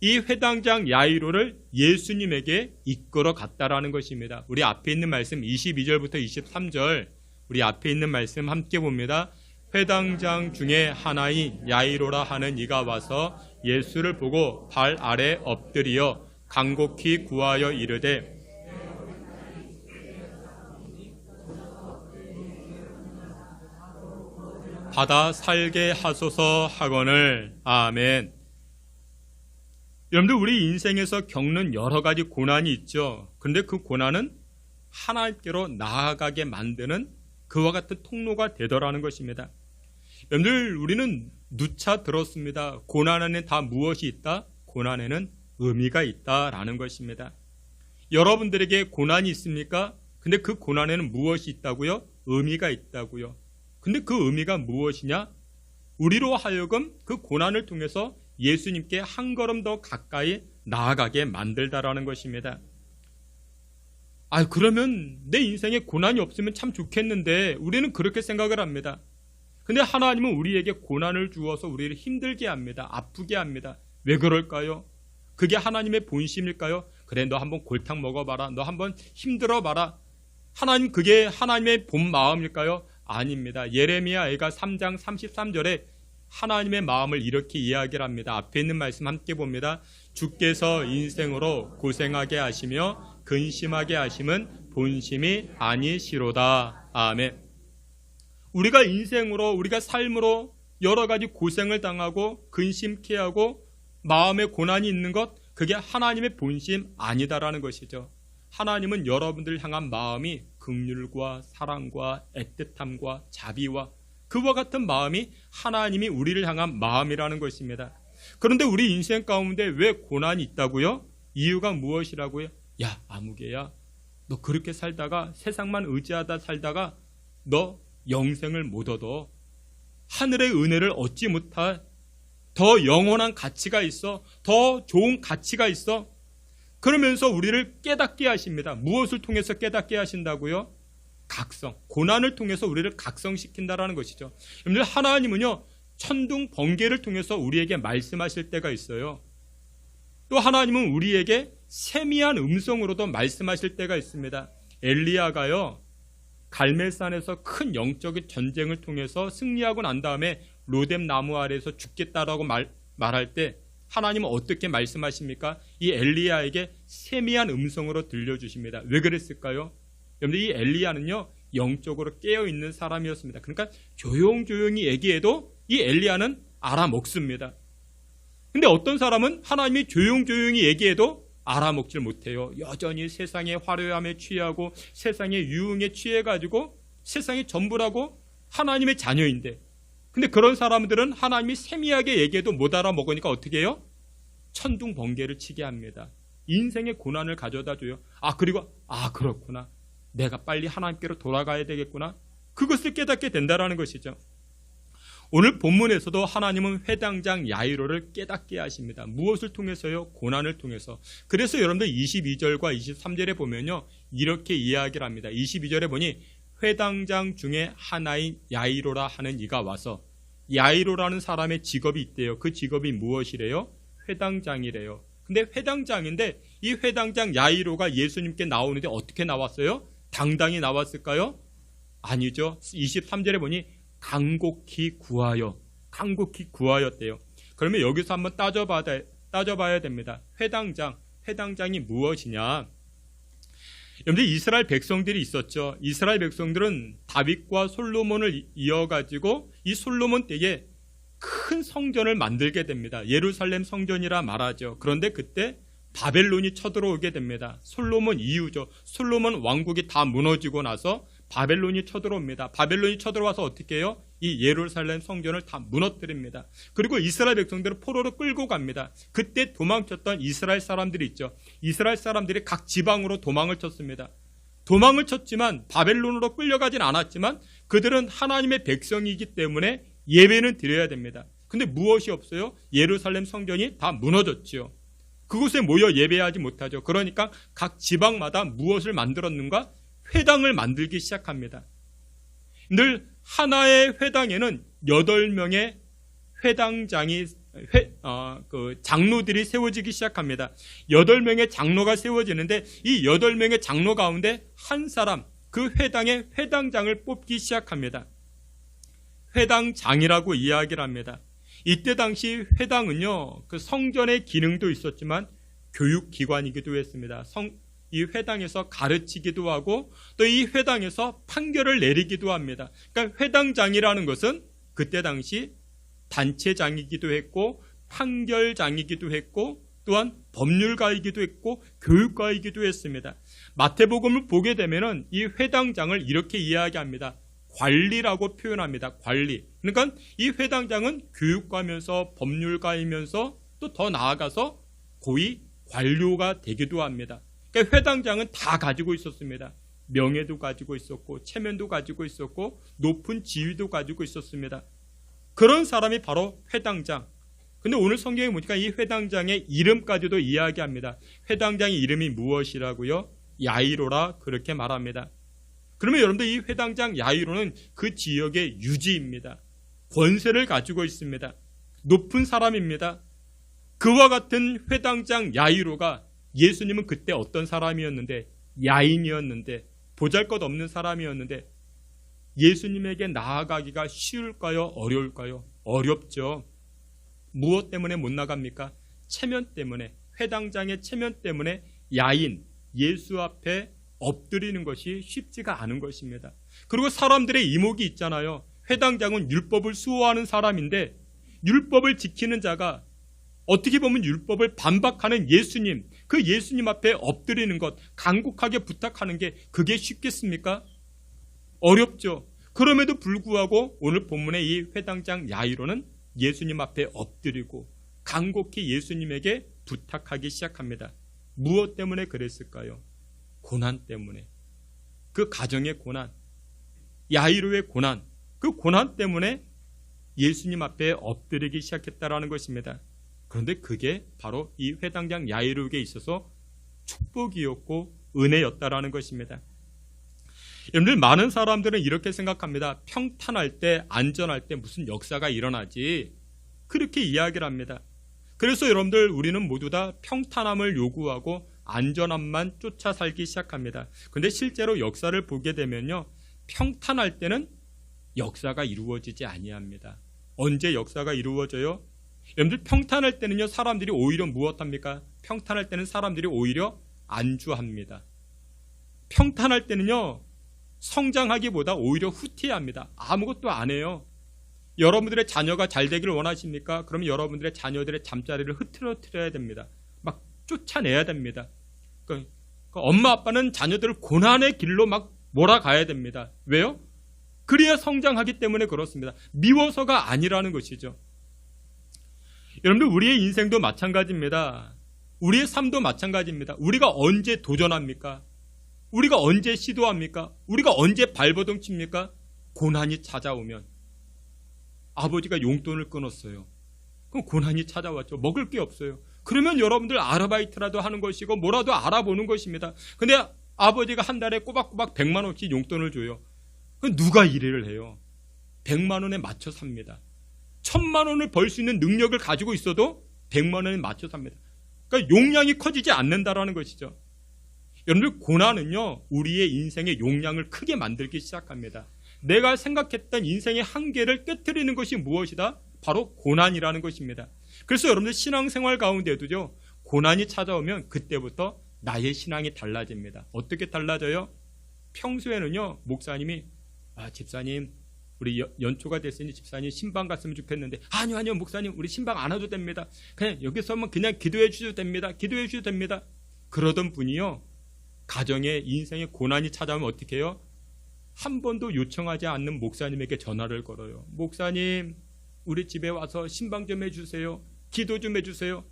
이 회당장 야이로를 예수님에게 이끌어 갔다라는 것입니다. 우리 앞에 있는 말씀 22절부터 23절, 우리 앞에 있는 말씀 함께 봅니다. 회당장 중에 하나인 야이로라 하는 이가 와서 예수를 보고 발 아래 엎드리어 간곡히 구하여 이르되 받아 살게 하소서 하거늘. 아멘. 여러분들 우리 인생에서 겪는 여러 가지 고난이 있죠. 그런데 그 고난은 하나님께로 나아가게 만드는 그와 같은 통로가 되더라는 것입니다. 여러분들 우리는 누차 들었습니다. 고난 안에 다 무엇이 있다? 고난에는 의미가 있다라는 것입니다. 여러분들에게 고난이 있습니까? 근데 그 고난에는 무엇이 있다고요? 의미가 있다고요. 근데 그 의미가 무엇이냐? 우리로 하여금 그 고난을 통해서 예수님께 한 걸음 더 가까이 나아가게 만들다라는 것입니다. 그러면 내 인생에 고난이 없으면 참 좋겠는데 우리는 그렇게 생각을 합니다. 근데 하나님은 우리에게 고난을 주어서 우리를 힘들게 합니다. 아프게 합니다. 왜 그럴까요? 그게 하나님의 본심일까요? 그래, 너 한번 골탕 먹어봐라. 너 한번 힘들어봐라. 하나님, 그게 하나님의 본 마음일까요? 아닙니다. 예레미야 애가 3장 33절에 하나님의 마음을 이렇게 이야기를 합니다. 앞에 있는 말씀 함께 봅니다. 주께서 인생으로 고생하게 하시며 근심하게 하심은 본심이 아니시로다. 아멘. 우리가 인생으로, 우리가 삶으로 여러 가지 고생을 당하고 근심케 하고 마음에 고난이 있는 것, 그게 하나님의 본심 아니다라는 것이죠. 하나님은 여러분들 향한 마음이 긍휼과 사랑과 애틋함과 자비와 그와 같은 마음이 하나님이 우리를 향한 마음이라는 것입니다. 그런데 우리 인생 가운데 왜 고난이 있다고요? 이유가 무엇이라고요? 야, 아무개야, 너 그렇게 살다가 세상만 의지하다 살다가 너 영생을 못 얻어. 하늘의 은혜를 얻지 못할 더 영원한 가치가 있어. 더 좋은 가치가 있어. 그러면서 우리를 깨닫게 하십니다. 무엇을 통해서 깨닫게 하신다고요? 각성, 고난을 통해서 우리를 각성시킨다라는 것이죠. 여러분들, 하나님은요, 천둥 번개를 통해서 우리에게 말씀하실 때가 있어요. 또 하나님은 우리에게 세미한 음성으로도 말씀하실 때가 있습니다. 엘리야가요, 갈멜산에서 큰 영적인 전쟁을 통해서 승리하고 난 다음에 로뎀 나무 아래에서 죽겠다라고 말할 때 하나님은 어떻게 말씀하십니까? 이 엘리야에게 세미한 음성으로 들려주십니다. 왜 그랬을까요? 여러분들, 이 엘리야는요, 영적으로 깨어있는 사람이었습니다. 그러니까 조용조용히 얘기해도 이 엘리야는 알아먹습니다. 근데 어떤 사람은 하나님이 조용조용히 얘기해도 알아먹질 못해요. 여전히 세상의 화려함에 취하고 세상의 유흥에 취해가지고 세상이 전부라고 하나님의 자녀인데, 근데 그런 사람들은 하나님이 세미하게 얘기해도 못 알아먹으니까 어떻게 해요? 천둥 번개를 치게 합니다. 인생의 고난을 가져다 줘요. 그리고 그렇구나, 내가 빨리 하나님께로 돌아가야 되겠구나, 그것을 깨닫게 된다라는 것이죠. 오늘 본문에서도 하나님은 회당장 야이로를 깨닫게 하십니다. 무엇을 통해서요? 고난을 통해서. 그래서 여러분들 22절과 23절에 보면요, 이렇게 이야기를 합니다. 22절에 보니 회당장 중에 하나인 야이로라 하는 이가 와서, 야이로라는 사람의 직업이 있대요. 그 직업이 무엇이래요? 회당장이래요. 근데 회당장인데 이 회당장 야이로가 예수님께 나오는데 어떻게 나왔어요? 당당히 나왔을까요? 아니죠. 23절에 보니 간곡히 구하였대요. 그러면 여기서 한번 따져봐야 됩니다. 회당장이 무엇이냐? 여러분들, 이스라엘 백성들이 있었죠. 이스라엘 백성들은 다윗과 솔로몬을 이어가지고 이 솔로몬 때에 큰 성전을 만들게 됩니다. 예루살렘 성전이라 말하죠. 그런데 그때 바벨론이 쳐들어오게 됩니다. 솔로몬 이후죠. 솔로몬 왕국이 다 무너지고 나서 바벨론이 쳐들어옵니다. 바벨론이 쳐들어와서 어떻게 해요? 이 예루살렘 성전을 다 무너뜨립니다. 그리고 이스라엘 백성들을 포로로 끌고 갑니다. 그때 도망쳤던 이스라엘 사람들이 있죠. 이스라엘 사람들이 각 지방으로 도망을 쳤습니다. 도망을 쳤지만 바벨론으로 끌려가진 않았지만 그들은 하나님의 백성이기 때문에 예배는 드려야 됩니다. 근데 무엇이 없어요? 예루살렘 성전이 다 무너졌지요. 그곳에 모여 예배하지 못하죠. 그러니까 각 지방마다 무엇을 만들었는가? 회당을 만들기 시작합니다. 늘 하나의 회당에는 8명의 회당장이 장로들이 세워지기 시작합니다. 8명의 장로가 세워지는데 이 8명의 장로 가운데 한 사람, 그 회당의 회당장을 뽑기 시작합니다. 회당장이라고 이야기를 합니다. 이때 당시 회당은요, 그 성전의 기능도 있었지만 교육기관이기도 했습니다. 이 회당에서 가르치기도 하고 또 이 회당에서 판결을 내리기도 합니다. 그러니까 회당장이라는 것은 그때 당시 단체장이기도 했고 판결장이기도 했고 또한 법률가이기도 했고 교육가이기도 했습니다. 마태복음을 보게 되면은 이 회당장을 이렇게 이야기합니다. 관리라고 표현합니다. 관리. 그러니까 이 회당장은 교육가면서 법률가이면서 또 더 나아가서 고위 관료가 되기도 합니다. 그러니까 회당장은 다 가지고 있었습니다. 명예도 가지고 있었고 체면도 가지고 있었고 높은 지위도 가지고 있었습니다. 그런 사람이 바로 회당장. 근데 오늘 성경에 보니까 이 회당장의 이름까지도 이야기합니다. 회당장의 이름이 무엇이라고요? 야이로라 그렇게 말합니다. 그러면 여러분들, 이 회당장 야이로는 그 지역의 유지입니다. 권세를 가지고 있습니다. 높은 사람입니다. 그와 같은 회당장 야이로가, 예수님은 그때 어떤 사람이었는데, 야인이었는데, 보잘것없는 사람이었는데 예수님에게 나아가기가 쉬울까요? 어려울까요? 어렵죠. 무엇 때문에 못 나갑니까? 체면 때문에, 회당장의 체면 때문에 야인, 예수 앞에 엎드리는 것이 쉽지가 않은 것입니다. 그리고 사람들의 이목이 있잖아요. 회당장은 율법을 수호하는 사람인데 율법을 지키는 자가 어떻게 보면 율법을 반박하는 예수님, 그 예수님 앞에 엎드리는 것, 간곡하게 부탁하는 게 그게 쉽겠습니까? 어렵죠. 그럼에도 불구하고 오늘 본문의 이 회당장 야이로는 예수님 앞에 엎드리고 간곡히 예수님에게 부탁하기 시작합니다. 무엇 때문에 그랬을까요? 고난 때문에. 그 가정의 고난, 야이로의 고난, 그 고난 때문에 예수님 앞에 엎드리기 시작했다라는 것입니다. 그런데 그게 바로 이 회당장 야이로에게 있어서 축복이었고 은혜였다라는 것입니다. 여러분들, 많은 사람들은 이렇게 생각합니다. 평탄할 때, 안전할 때 무슨 역사가 일어나지, 그렇게 이야기를 합니다. 그래서 여러분들, 우리는 모두 다 평탄함을 요구하고 안전함만 쫓아 살기 시작합니다. 그런데 실제로 역사를 보게 되면요, 평탄할 때는 역사가 이루어지지 아니합니다. 언제 역사가 이루어져요? 여러분들, 평탄할 때는요, 사람들이 오히려 무엇합니까? 평탄할 때는 사람들이 오히려 안주합니다. 평탄할 때는요, 성장하기보다 오히려 후퇴합니다. 아무것도 안 해요. 여러분들의 자녀가 잘 되기를 원하십니까? 그러면 여러분들의 자녀들의 잠자리를 흐트러뜨려야 됩니다. 막 쫓아내야 됩니다. 그러니까 엄마 아빠는 자녀들을 고난의 길로 막 몰아가야 됩니다. 왜요? 그래야 성장하기 때문에 그렇습니다. 미워서가 아니라는 것이죠. 여러분들, 우리의 인생도 마찬가지입니다. 우리의 삶도 마찬가지입니다. 우리가 언제 도전합니까? 우리가 언제 시도합니까? 우리가 언제 발버둥 칩니까? 고난이 찾아오면. 아버지가 용돈을 끊었어요. 그럼 고난이 찾아왔죠. 먹을 게 없어요. 그러면 여러분들 아르바이트라도 하는 것이고 뭐라도 알아보는 것입니다. 근데 아버지가 한 달에 꼬박꼬박 100만 원씩 용돈을 줘요. 그럼 누가 일을 해요? 100만 원에 맞춰 삽니다. 1000만 원을 벌 수 있는 능력을 가지고 있어도 100만 원에 맞춰 삽니다. 그러니까 용량이 커지지 않는다라는 것이죠. 여러분들, 고난은요, 우리의 인생의 용량을 크게 만들기 시작합니다. 내가 생각했던 인생의 한계를 깨트리는 것이 무엇이다? 바로 고난이라는 것입니다. 그래서 여러분들, 신앙생활 가운데도요, 고난이 찾아오면 그때부터 나의 신앙이 달라집니다. 어떻게 달라져요? 평소에는요, 목사님이 집사님, 우리 연초가 됐으니 집사님 신방 갔으면 좋겠는데, 아니요 목사님, 우리 신방 안 와도 됩니다. 그냥 여기서만 그냥 기도해 주셔도 됩니다. 기도해 주셔도 됩니다. 그러던 분이요, 가정에 인생의 고난이 찾아오면 어떻게 해요? 한 번도 요청하지 않는 목사님에게 전화를 걸어요. 목사님, 우리 집에 와서 신방 좀 해주세요. 기도 좀 해주세요.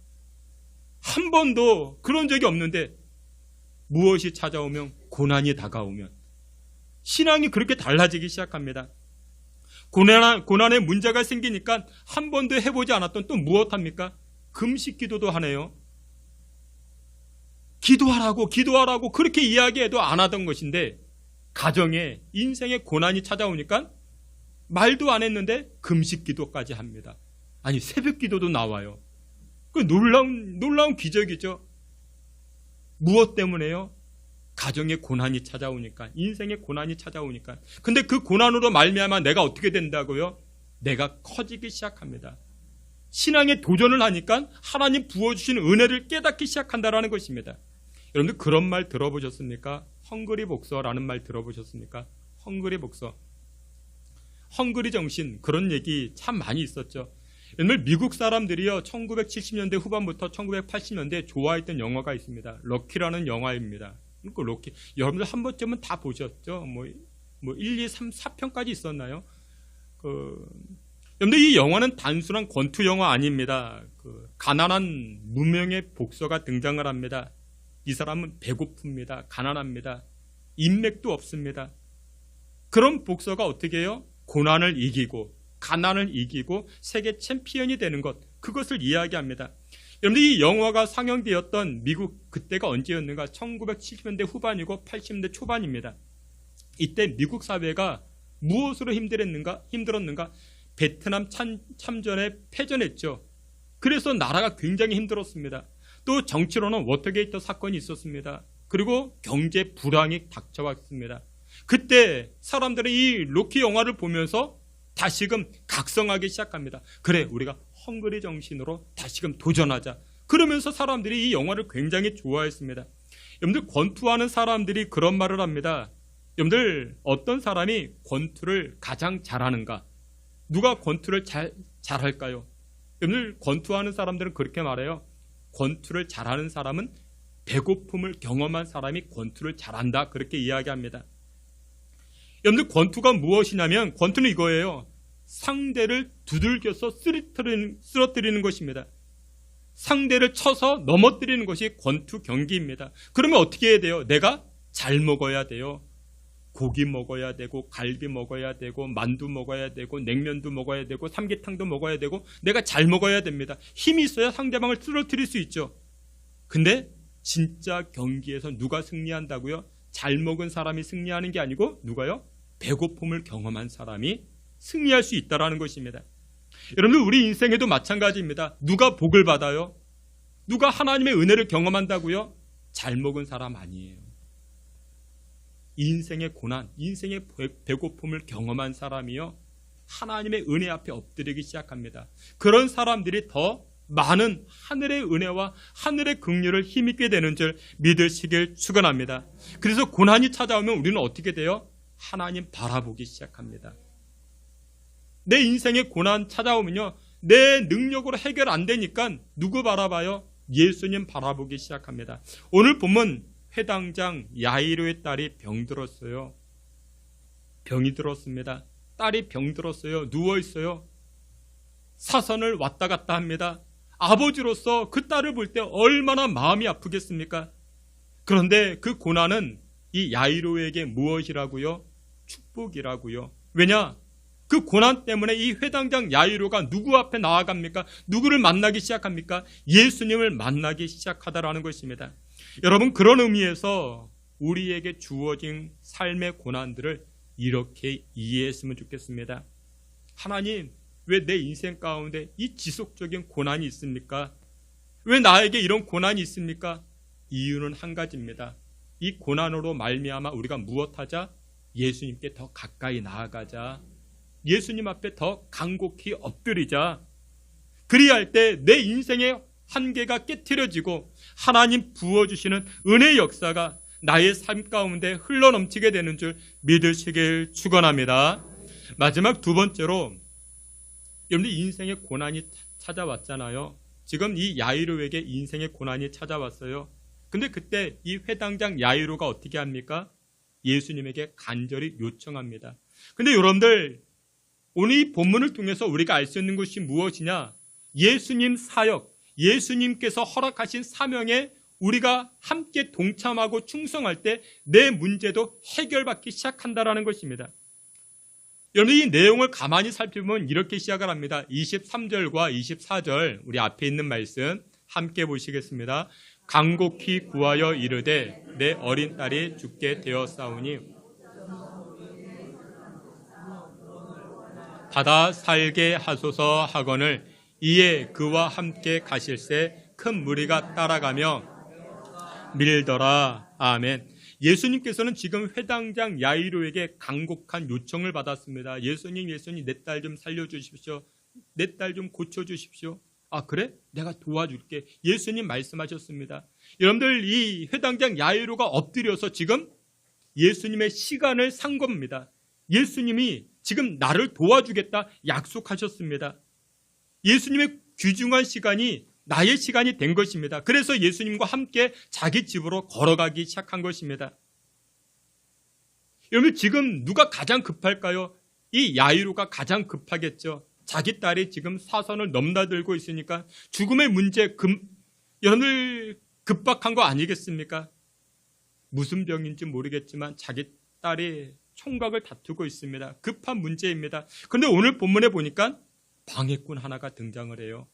한 번도 그런 적이 없는데 무엇이 찾아오면, 고난이 다가오면 신앙이 그렇게 달라지기 시작합니다. 고난에 문제가 생기니까 한 번도 해보지 않았던 또 무엇합니까? 금식 기도도 하네요. 기도하라고 그렇게 이야기해도 안 하던 것인데, 가정에 인생의 고난이 찾아오니까 말도 안 했는데 금식 기도까지 합니다. 아니, 새벽 기도도 나와요. 그 놀라운 기적이죠. 무엇 때문에요? 가정의 고난이 찾아오니까, 인생의 고난이 찾아오니까. 근데 그 고난으로 말미암아 내가 어떻게 된다고요? 내가 커지기 시작합니다. 신앙에 도전을 하니까 하나님 부어주신 은혜를 깨닫기 시작한다라는 것입니다. 여러분들, 그런 말 들어보셨습니까? 헝그리 복서라는 말 들어보셨습니까? 헝그리 복서, 헝그리 정신, 그런 얘기 참 많이 있었죠. 여러분, 미국 사람들이요, 1970년대 후반부터 1980년대 좋아했던 영화가 있습니다. 럭키라는 영화입니다. 그 럭키, 여러분들 한 번쯤은 다 보셨죠? 뭐 1, 2, 3, 4편까지 있었나요? 여러분들, 이 영화는 단순한 권투 영화 아닙니다. 가난한 무명의 복서가 등장을 합니다. 이 사람은 배고픕니다. 가난합니다. 인맥도 없습니다. 그런 복서가 어떻게 해요? 고난을 이기고 가난을 이기고 세계 챔피언이 되는 것, 그것을 이야기합니다. 여러분들, 이 영화가 상영되었던 미국, 그때가 언제였는가? 1970년대 후반이고 80년대 초반입니다. 이때 미국 사회가 무엇으로 힘들었는가? 베트남 참전에 패전했죠. 그래서 나라가 굉장히 힘들었습니다. 또 정치로는 워터게이트 사건이 있었습니다. 그리고 경제 불황이 닥쳐왔습니다. 그때 사람들은 이 로키 영화를 보면서 다시금 각성하기 시작합니다. 그래, 우리가 헝그리 정신으로 다시금 도전하자. 그러면서 사람들이 이 영화를 굉장히 좋아했습니다. 여러분들, 권투하는 사람들이 그런 말을 합니다. 여러분들 어떤 사람이 권투를 가장 잘하는가? 누가 권투를 잘할까요? 여러분들 권투하는 사람들은 그렇게 말해요. 권투를 잘하는 사람은 배고픔을 경험한 사람이 권투를 잘한다. 그렇게 이야기합니다. 여러분들 권투가 무엇이냐면 권투는 이거예요. 상대를 두들겨서 쓰러뜨리는 것입니다. 상대를 쳐서 넘어뜨리는 것이 권투 경기입니다. 그러면 어떻게 해야 돼요? 내가 잘 먹어야 돼요. 고기 먹어야 되고 갈비 먹어야 되고 만두 먹어야 되고 냉면도 먹어야 되고 삼계탕도 먹어야 되고 내가 잘 먹어야 됩니다. 힘이 있어야 상대방을 쓰러뜨릴 수 있죠. 근데 진짜 경기에서 누가 승리한다고요? 잘 먹은 사람이 승리하는 게 아니고 누가요? 배고픔을 경험한 사람이 승리할 수 있다는 것입니다. 여러분들 우리 인생에도 마찬가지입니다. 누가 복을 받아요? 누가 하나님의 은혜를 경험한다고요? 잘 먹은 사람 아니에요. 인생의 고난, 인생의 배고픔을 경험한 사람이요 하나님의 은혜 앞에 엎드리기 시작합니다. 그런 사람들이 더 많은 하늘의 은혜와 하늘의 긍휼을 힘입게 되는 줄 믿으시길 축원합니다. 그래서 고난이 찾아오면 우리는 어떻게 돼요? 하나님 바라보기 시작합니다. 내 인생의 고난 찾아오면요 내 능력으로 해결 안 되니까 누구 바라봐요? 예수님 바라보기 시작합니다. 오늘 본문 회당장 야이로의 딸이 병들었어요. 병이 들었습니다. 딸이 병들었어요. 누워있어요. 사선을 왔다 갔다 합니다. 아버지로서 그 딸을 볼 때 얼마나 마음이 아프겠습니까? 그런데 그 고난은 이 야이로에게 무엇이라고요? 축복이라고요. 왜냐? 그 고난 때문에 이 회당장 야이로가 누구 앞에 나아갑니까? 누구를 만나기 시작합니까? 예수님을 만나기 시작하다라는 것입니다. 여러분 그런 의미에서 우리에게 주어진 삶의 고난들을 이렇게 이해했으면 좋겠습니다. 하나님 왜 내 인생 가운데 이 지속적인 고난이 있습니까? 왜 나에게 이런 고난이 있습니까? 이유는 한 가지입니다. 이 고난으로 말미암아 우리가 무엇하자? 예수님께 더 가까이 나아가자. 예수님 앞에 더 간곡히 엎드리자. 그리할 때 내 인생의 한계가 깨트려지고 하나님 부어주시는 은혜의 역사가 나의 삶 가운데 흘러넘치게 되는 줄 믿으시길 축원합니다. 마지막 두 번째로 여러분들 인생의 고난이 찾아왔잖아요. 지금 이 야이로에게 인생의 고난이 찾아왔어요. 근데 그때 이 회당장 야이로가 어떻게 합니까? 예수님에게 간절히 요청합니다. 근데 여러분들 오늘 이 본문을 통해서 우리가 알 수 있는 것이 무엇이냐? 예수님 사역, 예수님께서 허락하신 사명에 우리가 함께 동참하고 충성할 때 내 문제도 해결받기 시작한다라는 것입니다. 여러분 이 내용을 가만히 살펴보면 이렇게 시작을 합니다. 23절과 24절 우리 앞에 있는 말씀 함께 보시겠습니다. 간곡히 구하여 이르되 내 어린 딸이 죽게 되었사오니 받아 살게 하소서 하거늘 이에 그와 함께 가실새 큰 무리가 따라가며 밀더라. 아멘. 예수님께서는 지금 회당장 야이로에게 간곡한 요청을 받았습니다. 예수님 내 딸 좀 살려주십시오. 내 딸 좀 고쳐주십시오. 아 그래? 내가 도와줄게. 예수님 말씀하셨습니다. 여러분들 이 회당장 야이로가 엎드려서 지금 예수님의 시간을 산 겁니다. 예수님이 지금 나를 도와주겠다 약속하셨습니다. 예수님의 귀중한 시간이 나의 시간이 된 것입니다. 그래서 예수님과 함께 자기 집으로 걸어가기 시작한 것입니다. 여러분 지금 누가 가장 급할까요? 이 야이로가 가장 급하겠죠. 자기 딸이 지금 사선을 넘나들고 있으니까 죽음의 문제 여러분들 급박한 거 아니겠습니까? 무슨 병인지 모르겠지만 자기 딸이 총각을 다투고 있습니다. 급한 문제입니다. 그런데 오늘 본문에 보니까 방해꾼 하나가 등장을 해요.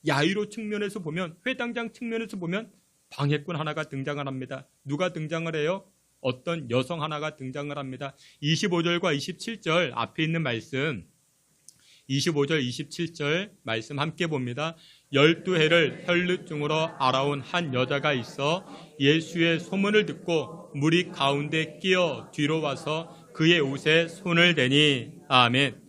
야이로 측면에서 보면 회당장 측면에서 보면 방해꾼 하나가 등장을 합니다. 누가 등장을 해요? 어떤 여성 하나가 등장을 합니다. 25절과 27절 앞에 있는 말씀 25절 27절 말씀 함께 봅니다. 12해를 혈루증으로 알아온 한 여자가 있어 예수의 소문을 듣고 무리 가운데 끼어 뒤로 와서 그의 옷에 손을 대니. 아멘.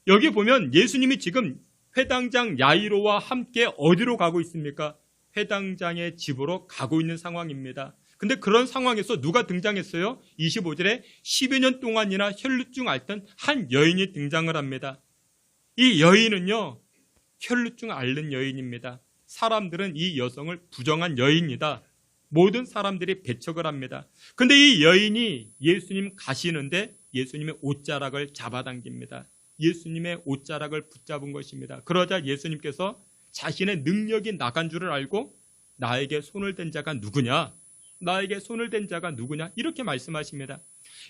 여기 보면 예수님이 지금 회당장 야이로와 함께 어디로 가고 있습니까? 회당장의 집으로 가고 있는 상황입니다. 근데 그런 상황에서 누가 등장했어요? 25절에 10여 년 동안이나 혈루증 앓던 한 여인이 등장을 합니다. 이 여인은요, 혈루증 앓는 여인입니다. 사람들은 이 여성을 부정한 여인이다. 모든 사람들이 배척을 합니다. 근데 이 여인이 예수님 가시는데 예수님의 옷자락을 잡아당깁니다. 예수님의 옷자락을 붙잡은 것입니다. 그러자 예수님께서 자신의 능력이 나간 줄을 알고 나에게 손을 댄 자가 누구냐? 나에게 손을 댄 자가 누구냐? 이렇게 말씀하십니다.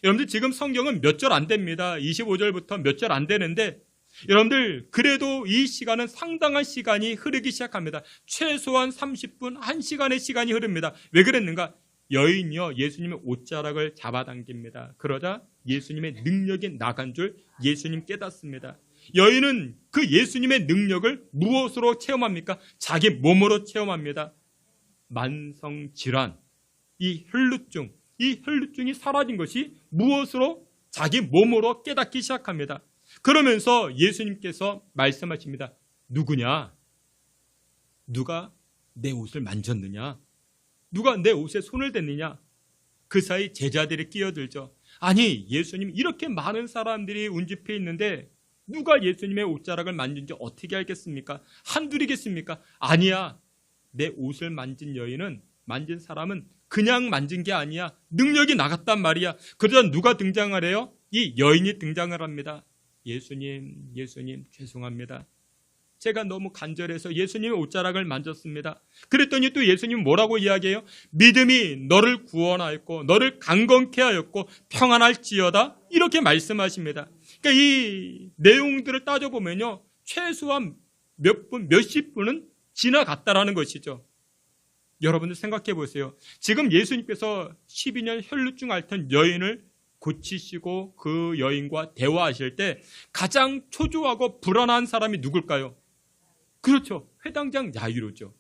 여러분들 지금 성경은 몇 절 안 됩니다. 25절부터 몇 절 안 되는데 여러분들 그래도 이 시간은 상당한 시간이 흐르기 시작합니다. 최소한 30분, 1시간의 시간이 흐릅니다. 왜 그랬는가? 여인이요 예수님의 옷자락을 잡아당깁니다. 그러자 예수님의 능력이 나간 줄 예수님 깨닫습니다. 여인은 그 예수님의 능력을 무엇으로 체험합니까? 자기 몸으로 체험합니다. 만성질환, 이 혈루증이 사라진 것이 무엇으로? 자기 몸으로 깨닫기 시작합니다. 그러면서 예수님께서 말씀하십니다. 누구냐? 누가 내 옷을 만졌느냐? 누가 내 옷에 손을 댔느냐? 그 사이 제자들이 끼어들죠. 아니, 예수님 이렇게 많은 사람들이 운집해 있는데 누가 예수님의 옷자락을 만진지 어떻게 알겠습니까? 한둘이겠습니까? 아니야. 내 옷을 만진 사람은 그냥 만진 게 아니야. 능력이 나갔단 말이야. 그러자 누가 등장하래요? 이 여인이 등장을 합니다. 예수님 죄송합니다. 제가 너무 간절해서 예수님의 옷자락을 만졌습니다. 그랬더니 또 예수님 뭐라고 이야기해요? 믿음이 너를 구원하였고 너를 강건케 하였고 평안할지어다 이렇게 말씀하십니다. 그러니까 이 내용들을 따져보면요 최소한 몇십 분은 지나갔다라는 것이죠. 여러분들 생각해 보세요. 지금 예수님께서 12년 혈루증 앓던 여인을 고치시고 그 여인과 대화하실 때 가장 초조하고 불안한 사람이 누굴까요? 그렇죠. 회당장 야이로죠.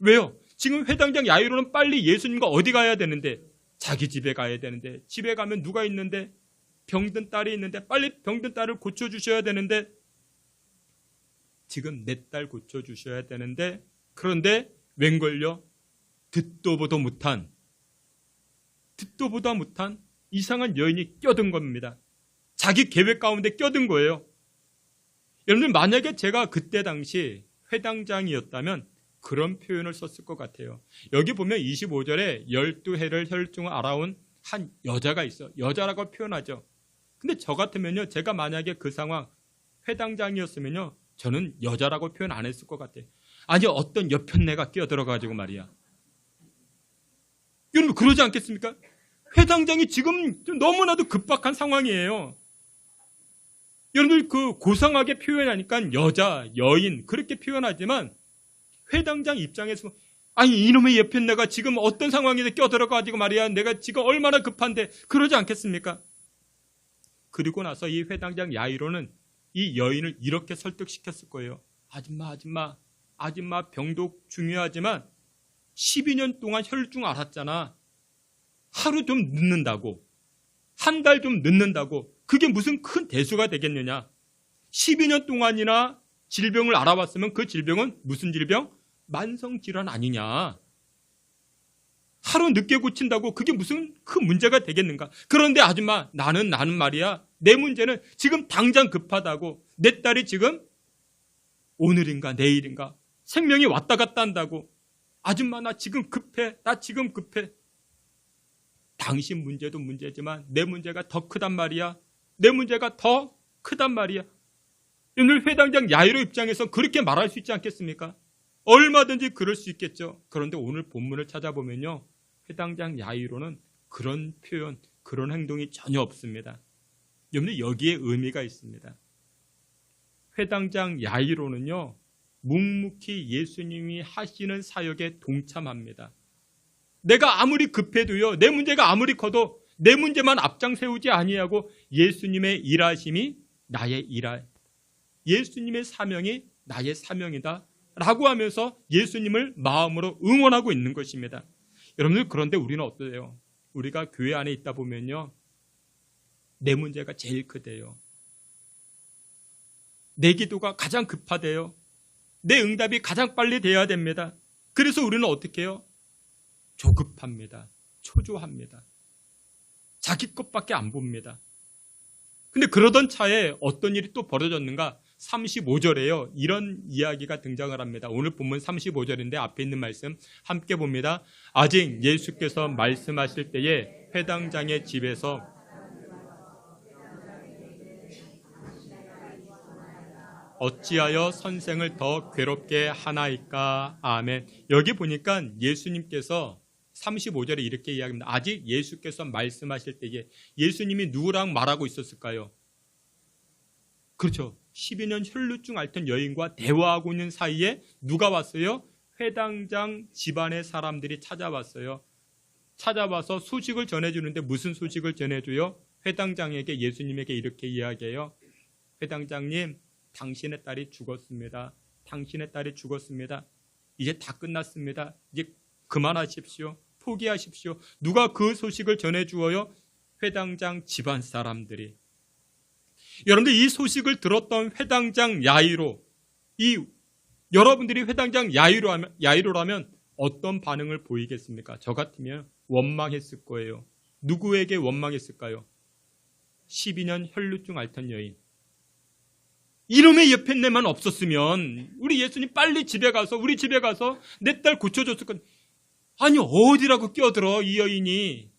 왜요? 지금 회당장 야이로는 빨리 예수님과 어디 가야 되는데 자기 집에 가야 되는데 집에 가면 누가 있는데 병든 딸이 있는데 빨리 병든 딸을 고쳐주셔야 되는데 지금 내 딸 고쳐주셔야 되는데 그런데 웬걸요? 듣도 보도 못한 이상한 여인이 껴든 겁니다. 자기 계획 가운데 껴든 거예요. 여러분들 만약에 제가 그때 당시 회당장이었다면 그런 표현을 썼을 것 같아요. 여기 보면 25절에 12해를 혈루증을 앓아온 한 여자가 있어. 여자라고 표현하죠. 근데 저 같으면요. 제가 만약에 그 상황 회당장이었으면요. 저는 여자라고 표현 안 했을 것 같아요. 아니 어떤 여편네가 끼어들어가지고 말이야. 여러분 그러지 않겠습니까? 회당장이 지금 너무나도 급박한 상황이에요. 여러분들 그 고상하게 표현하니까 여자, 여인 그렇게 표현하지만 회당장 입장에서 아니 이놈의 여편네가 지금 어떤 상황에서 껴들어가지고 말이야 내가 지금 얼마나 급한데 그러지 않겠습니까? 그리고 나서 이 회당장 야이로는 이 여인을 이렇게 설득시켰을 거예요. 아줌마 병도 중요하지만 12년 동안 혈루증 앓았잖아. 하루 좀 늦는다고 한 달 좀 늦는다고 그게 무슨 큰 대수가 되겠느냐. 12년 동안이나 질병을 알아봤으면 그 질병은 무슨 질병? 만성질환 아니냐. 하루 늦게 고친다고 그게 무슨 큰 문제가 되겠는가. 그런데 아줌마 나는 말이야 내 문제는 지금 당장 급하다고 내 딸이 지금 오늘인가 내일인가 생명이 왔다 갔다 한다고 아줌마 나 지금 급해. 당신 문제도 문제지만 내 문제가 더 크단 말이야. 오늘 회당장 야이로 입장에서 그렇게 말할 수 있지 않겠습니까? 얼마든지 그럴 수 있겠죠. 그런데 오늘 본문을 찾아보면요. 회당장 야이로는 그런 표현, 그런 행동이 전혀 없습니다. 여러분들 여기에 의미가 있습니다. 회당장 야이로는요. 묵묵히 예수님이 하시는 사역에 동참합니다. 내가 아무리 급해도요. 내 문제가 아무리 커도 내 문제만 앞장 세우지 아니하고 예수님의 일하심이 나의 일할 예수님의 사명이 나의 사명이다 라고 하면서 예수님을 마음으로 응원하고 있는 것입니다. 여러분들 그런데 우리는 어떠세요? 우리가 교회 안에 있다 보면요. 내 문제가 제일 크대요. 내 기도가 가장 급하대요. 내 응답이 가장 빨리 돼야 됩니다. 그래서 우리는 어떻게 해요? 조급합니다. 초조합니다. 자기 것밖에 안 봅니다. 근데 그러던 차에 어떤 일이 또 벌어졌는가? 35절에요. 이런 이야기가 등장을 합니다. 오늘 본문 35절인데 앞에 있는 말씀 함께 봅니다. 아직 예수께서 말씀하실 때에 회당장의 집에서 어찌하여 선생을 더 괴롭게 하나이까? 아멘. 여기 보니까 예수님께서 35절에 이렇게 이야기합니다. 아직 예수께서 말씀하실 때에 예수님이 누구랑 말하고 있었을까요? 그렇죠. 12년 혈루증 앓던 여인과 대화하고 있는 사이에 누가 왔어요? 회당장 집안의 사람들이 찾아왔어요. 찾아와서 소식을 전해주는데 무슨 소식을 전해줘요? 회당장에게 예수님에게 이렇게 이야기해요. 회당장님, 당신의 딸이 죽었습니다. 당신의 딸이 죽었습니다. 이제 다 끝났습니다. 이제 그만하십시오. 포기하십시오. 누가 그 소식을 전해주어요? 회당장 집안 사람들이. 여러분들 이 소식을 들었던 회당장 야이로, 여러분들이 회당장 야이로라면 어떤 반응을 보이겠습니까? 저 같으면 원망했을 거예요. 누구에게 원망했을까요? 12년 혈루증 앓던 여인. 이놈의 옆에 내만 없었으면 우리 예수님 빨리 우리 집에 가서 내 딸 고쳐줬을 건. 아니 어디라고 끼어들어 이 여인이.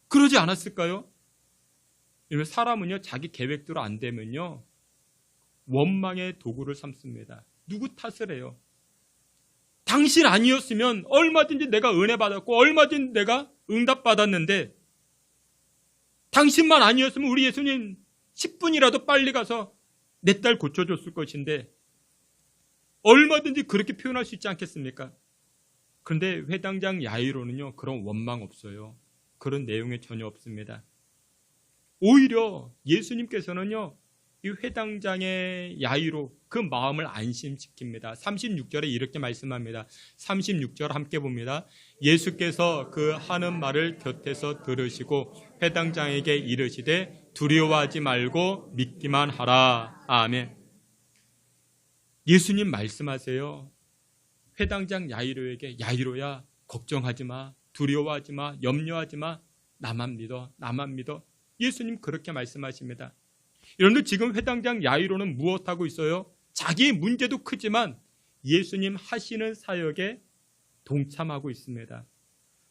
그러지 않았을까요? 사람은요 자기 계획대로 안 되면요 원망의 도구를 삼습니다. 누구 탓을 해요? 당신 아니었으면 얼마든지 내가 은혜 받았고 얼마든지 내가 응답 받았는데 당신만 아니었으면 우리 예수님 10분이라도 빨리 가서 내 딸 고쳐줬을 것인데 얼마든지 그렇게 표현할 수 있지 않겠습니까? 그런데 회당장 야이로는요 그런 원망 없어요. 그런 내용이 전혀 없습니다. 오히려 예수님께서는요 이 회당장의 야이로 그 마음을 안심시킵니다. 36절에 이렇게 말씀합니다. 36절 함께 봅니다. 예수께서 그 하는 말을 곁에서 들으시고 회당장에게 이르시되 두려워하지 말고 믿기만 하라. 아멘. 예수님 말씀하세요. 회당장 야이로에게 야이로야 걱정하지 마. 두려워하지 마. 염려하지 마. 나만 믿어. 나만 믿어. 예수님 그렇게 말씀하십니다. 여러분들 지금 회당장 야이로는 무엇하고 있어요? 자기의 문제도 크지만 예수님 하시는 사역에 동참하고 있습니다.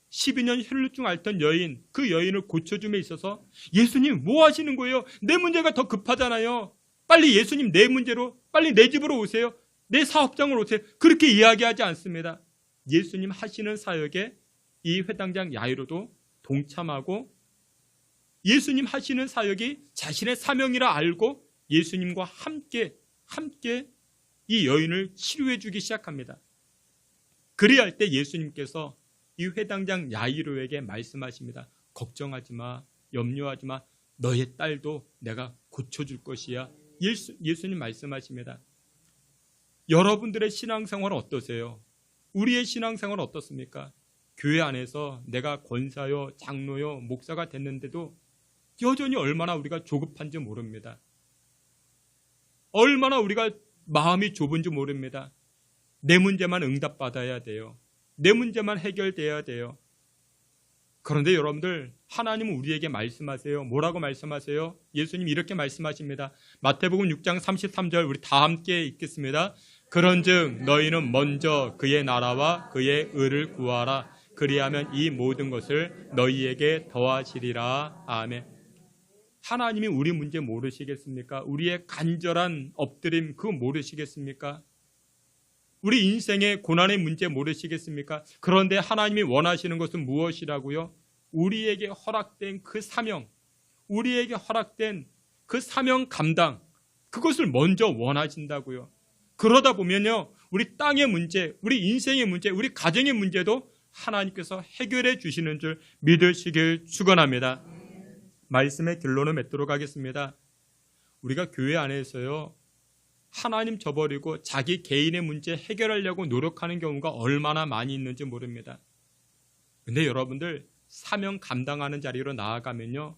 12년 혈루증 앓던 여인, 그 여인을 고쳐줌에 있어서 예수님 뭐 하시는 거예요? 내 문제가 더 급하잖아요. 빨리 예수님 내 문제로 빨리 내 집으로 오세요. 내 사업장으로 오세요. 그렇게 이야기하지 않습니다. 예수님 하시는 사역에 이 회당장 야이로도 동참하고 예수님 하시는 사역이 자신의 사명이라 알고 예수님과 함께 이 여인을 치료해 주기 시작합니다. 그래야 할 때 예수님께서 이 회당장 야이로에게 말씀하십니다. 걱정하지 마, 염려하지 마. 너의 딸도 내가 고쳐줄 것이야. 예수님 말씀하십니다. 여러분들의 신앙생활 어떠세요? 우리의 신앙생활 어떻습니까? 교회 안에서 내가 권사요, 장로요, 목사가 됐는데도 여전히 얼마나 우리가 조급한지 모릅니다. 얼마나 우리가 마음이 좁은지 모릅니다. 내 문제만 응답받아야 돼요. 내 문제만 해결돼야 돼요. 그런데 여러분들 하나님은 우리에게 말씀하세요. 뭐라고 말씀하세요? 예수님 이렇게 말씀하십니다. 마태복음 6장 33절 우리 다 함께 읽겠습니다. 그런즉 너희는 먼저 그의 나라와 그의 의를 구하라. 그리하면 이 모든 것을 너희에게 더하시리라. 아멘. 하나님이 우리 문제 모르시겠습니까? 우리의 간절한 엎드림 그거 모르시겠습니까? 우리 인생의 고난의 문제 모르시겠습니까? 그런데 하나님이 원하시는 것은 무엇이라고요? 우리에게 허락된 그 사명, 우리에게 허락된 그 사명 감당, 그것을 먼저 원하신다고요. 그러다 보면요, 우리 땅의 문제, 우리 인생의 문제, 우리 가정의 문제도 하나님께서 해결해 주시는 줄 믿으시길 축원합니다. 말씀의 결론을 맺도록 하겠습니다. 우리가 교회 안에서요, 하나님 저버리고 자기 개인의 문제 해결하려고 노력하는 경우가 얼마나 많이 있는지 모릅니다. 근데 여러분들 사명 감당하는 자리로 나아가면요,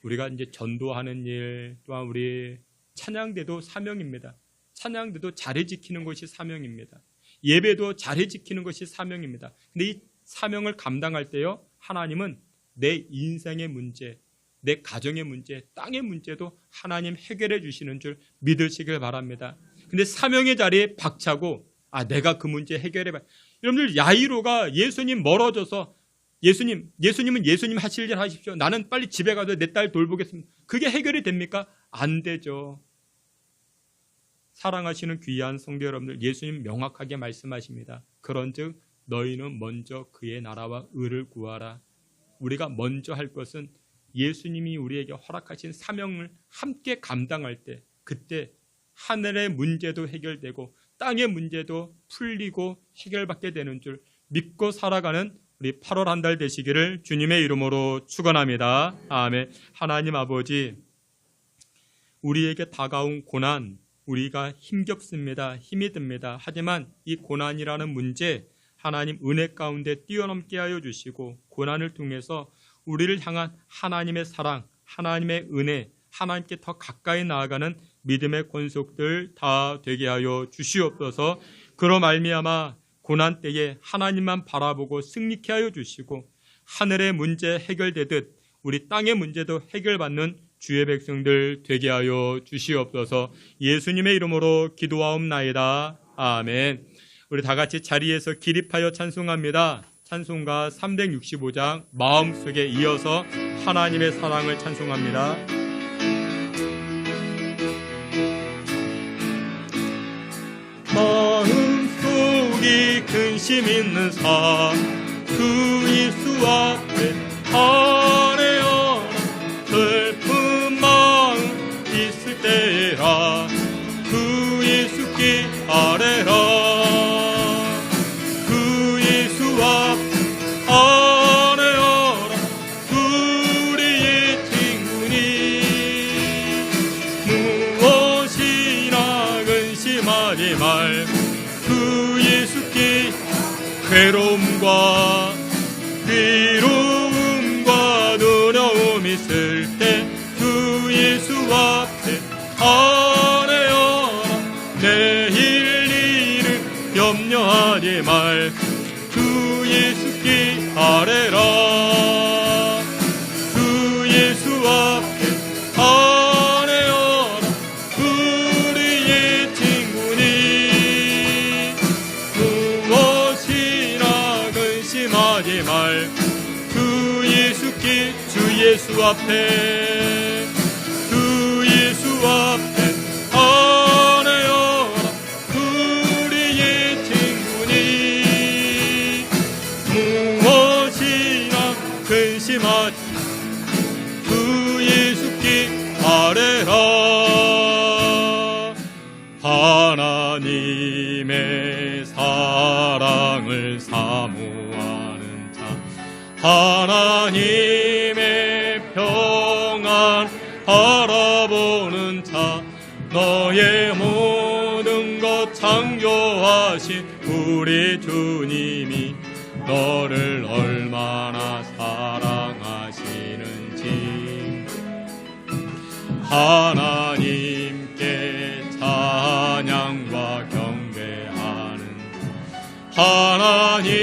우리가 이제 전도하는 일, 또한 우리 찬양대도 사명입니다. 찬양대도 자리 지키는 것이 사명입니다. 예배도 자리 지키는 것이 사명입니다. 근데 이 사명을 감당할 때요, 하나님은 내 인생의 문제, 내 가정의 문제, 땅의 문제도 하나님 해결해 주시는 줄 믿으시길 바랍니다. 근데 사명의 자리에 박차고 내가 그 문제 해결해봐. 여러분들 야이로가 예수님 멀어져서 예수님은 예수님 하실 일 하십시오. 나는 빨리 집에 가서 내 딸 돌보겠습니다. 그게 해결이 됩니까? 안 되죠. 사랑하시는 귀한 성도 여러분들, 예수님 명확하게 말씀하십니다. 그런즉 너희는 먼저 그의 나라와 의를 구하라. 우리가 먼저 할 것은 예수님이 우리에게 허락하신 사명을 함께 감당할 때, 그때 하늘의 문제도 해결되고 땅의 문제도 풀리고 해결받게 되는 줄 믿고 살아가는 우리 8월 한 달 되시기를 주님의 이름으로 축원합니다. 아멘. 하나님 아버지, 우리에게 다가온 고난, 우리가 힘겹습니다. 힘이 듭니다. 하지만 이 고난이라는 문제, 하나님 은혜 가운데 뛰어넘게 하여 주시고 고난을 통해서 우리를 향한 하나님의 사랑, 하나님의 은혜, 하나님께 더 가까이 나아가는 믿음의 권속들 다 되게 하여 주시옵소서. 그로 말미암아 고난 때에 하나님만 바라보고 승리케 하여 주시고 하늘의 문제 해결되듯 우리 땅의 문제도 해결받는 주의 백성들 되게 하여 주시옵소서. 예수님의 이름으로 기도하옵나이다. 아멘. 우리 다 같이 자리에서 기립하여 찬송합니다. 찬송가 365장 마음속에 이어서 하나님의 사랑을 찬송합니다. 마음속이 근심 있는 삶 그 예수 앞에 아뢰어라. 슬픈 마음 있을 때라 그 예수께 아뢰라. 그 예수 앞에 아뢰어라. 우리의 친구니 무엇이나 근심하지 말. 그 예수께 괴로움과 두려움 있을 때 그 예수 앞에 아뢰어라. 내일 일을 염려하지 말. 그 예수께 아뢰라. 그 예수 앞에 아뢰어라. 우리의 친구니 무엇이나 근심하지 말. 그 예수께 주 예수 앞에 그 예수 앞에 아뢰어라. 우리의 친구니 무엇이나 근심하지 그 예수께 아뢰라. 하나님의 사랑을 사모하는 자, 하나님의 평안 바라보는 자, 너의 모든 것 창조하신 우리 주님이 너를 얼마나 사랑하시는지 하나님께 찬양과 경배하는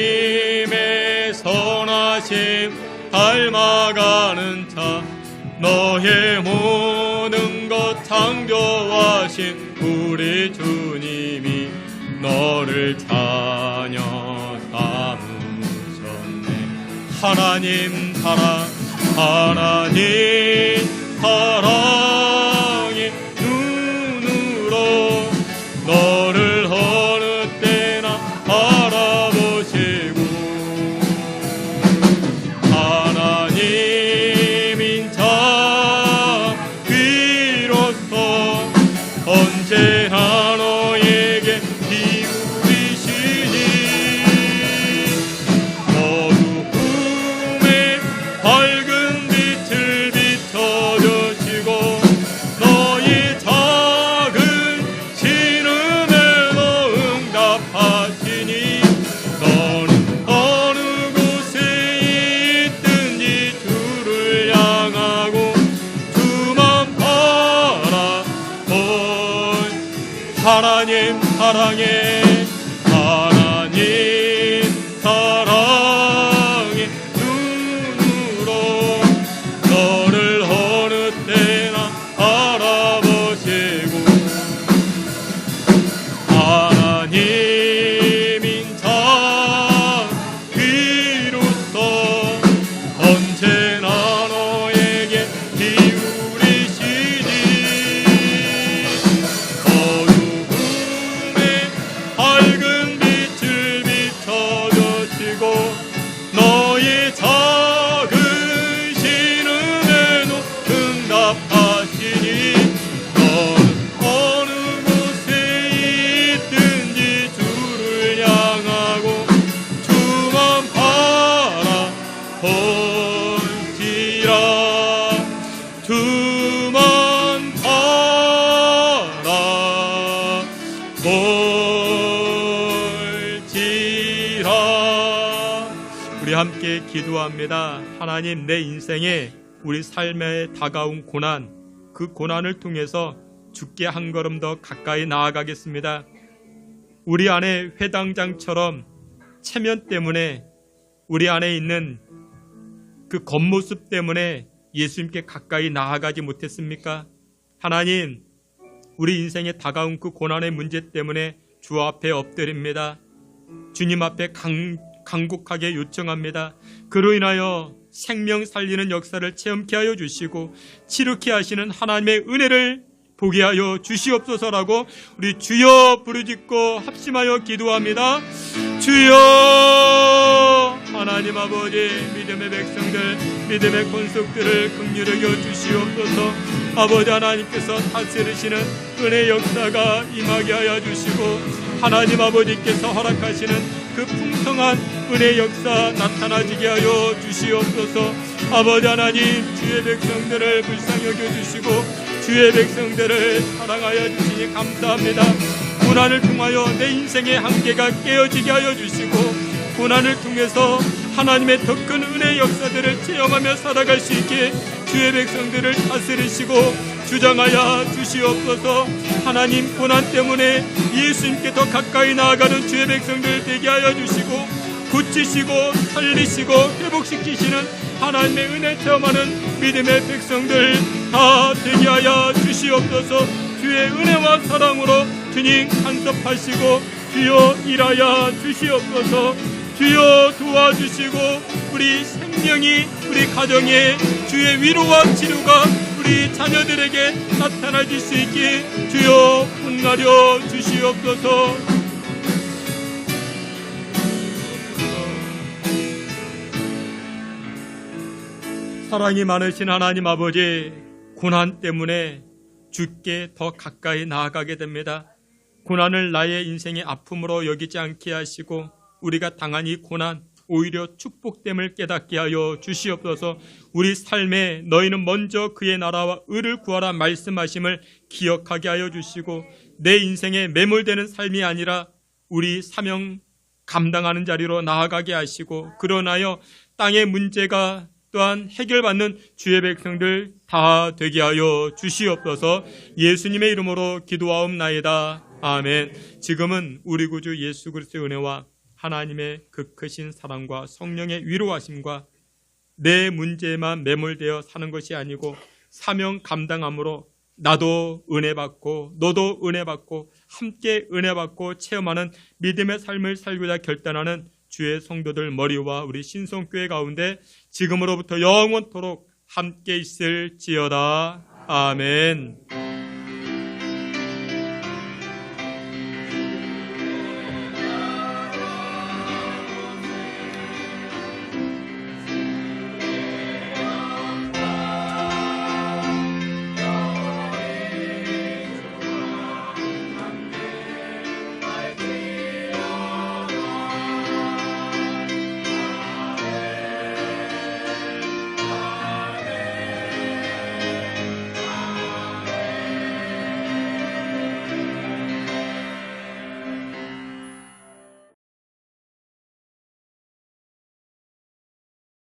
하나님의 선하심 닮아가는 자, 너의 모든 것 창조하신 우리 주님이 너를 자녀 삼으셨네. 하나님 사랑, 하나님 사랑의 눈으로 너를 어느 때나 바라보시고 하나님인 자 비로소 언제나 너에게 기울이시니 어두움에 밝은 빛을 비춰주시고 너의 작은 신음에도 응답하시니 너는 어느 곳에 있든지 주를 향하고 주만 바라본 하나님 사랑해. 하나님 사랑의 볼지라. 우리 함께 기도합니다. 하나님, 내 인생에 우리 삶에 다가온 고난, 그 고난을 통해서 주께 한 걸음 더 가까이 나아가겠습니다. 우리 안에 회당장처럼 체면 때문에, 우리 안에 있는 그 겉모습 때문에 예수님께 가까이 나아가지 못했습니까? 하나님, 우리 인생에 다가온 그 고난의 문제 때문에 주 앞에 엎드립니다. 주님 앞에 간곡하게 요청합니다. 그로 인하여 생명 살리는 역사를 체험케 하여 주시고 치르게 하시는 하나님의 은혜를 보게 하여 주시옵소서라고 우리 주여 부르짖고 합심하여 기도합니다. 주여, 하나님 아버지, 믿음의 백성들, 믿음의 권속들을 긍휼히 여겨 주시옵소서. 아버지 하나님께서 다스리시는 은혜 역사가 임하게 하여 주시고, 하나님 아버지께서 허락하시는 그 풍성한 은혜 역사 나타나지게 하여 주시옵소서. 아버지 하나님, 주의 백성들을 불쌍히 여겨주시고 주의 백성들을 사랑하여 주시니 감사합니다. 고난을 통하여 내 인생의 한계가 깨어지게 하여 주시고, 고난을 통해서 하나님의 더 큰 은혜 역사들을 체험하며 살아갈 수 있게 주의 백성들을 다스리시고 주장하여 주시옵소서. 하나님, 고난 때문에 예수님께 더 가까이 나아가는 주의 백성들 되게 하여 주시고, 고치시고 살리시고 회복시키시는 하나님의 은혜 체험하는 믿음의 백성들 다 되게 하여 주시옵소서. 주의 은혜와 사랑으로 주님 간섭하시고 주여 일하여 주시옵소서. 주여 도와주시고 우리 생명이, 우리 가정에 주의 위로와 치료가 우리 자녀들에게 나타나질 수 있게 주여 분나려 주시옵소서. 사랑이 많으신 하나님 아버지, 고난 때문에 주께 더 가까이 나아가게 됩니다. 고난을 나의 인생의 아픔으로 여기지 않게 하시고 우리가 당한 이 고난, 오히려 축복됨을 깨닫게 하여 주시옵소서. 우리 삶에 너희는 먼저 그의 나라와 의를 구하라 말씀하심을 기억하게 하여 주시고, 내 인생에 매몰되는 삶이 아니라 우리 사명 감당하는 자리로 나아가게 하시고, 그러나여 땅의 문제가 또한 해결받는 주의 백성들 다 되게 하여 주시옵소서. 예수님의 이름으로 기도하옵나이다. 아멘. 지금은 우리 구주 예수 그리스도의 은혜와 하나님의 그 크신 사랑과 성령의 위로하심과 내 문제에만 매몰되어 사는 것이 아니고 사명 감당함으로 나도 은혜 받고 너도 은혜 받고 함께 은혜 받고 체험하는 믿음의 삶을 살고자 결단하는 주의 성도들 머리와 우리 신성교회 가운데 지금으로부터 영원토록 함께 있을지어다. 아멘.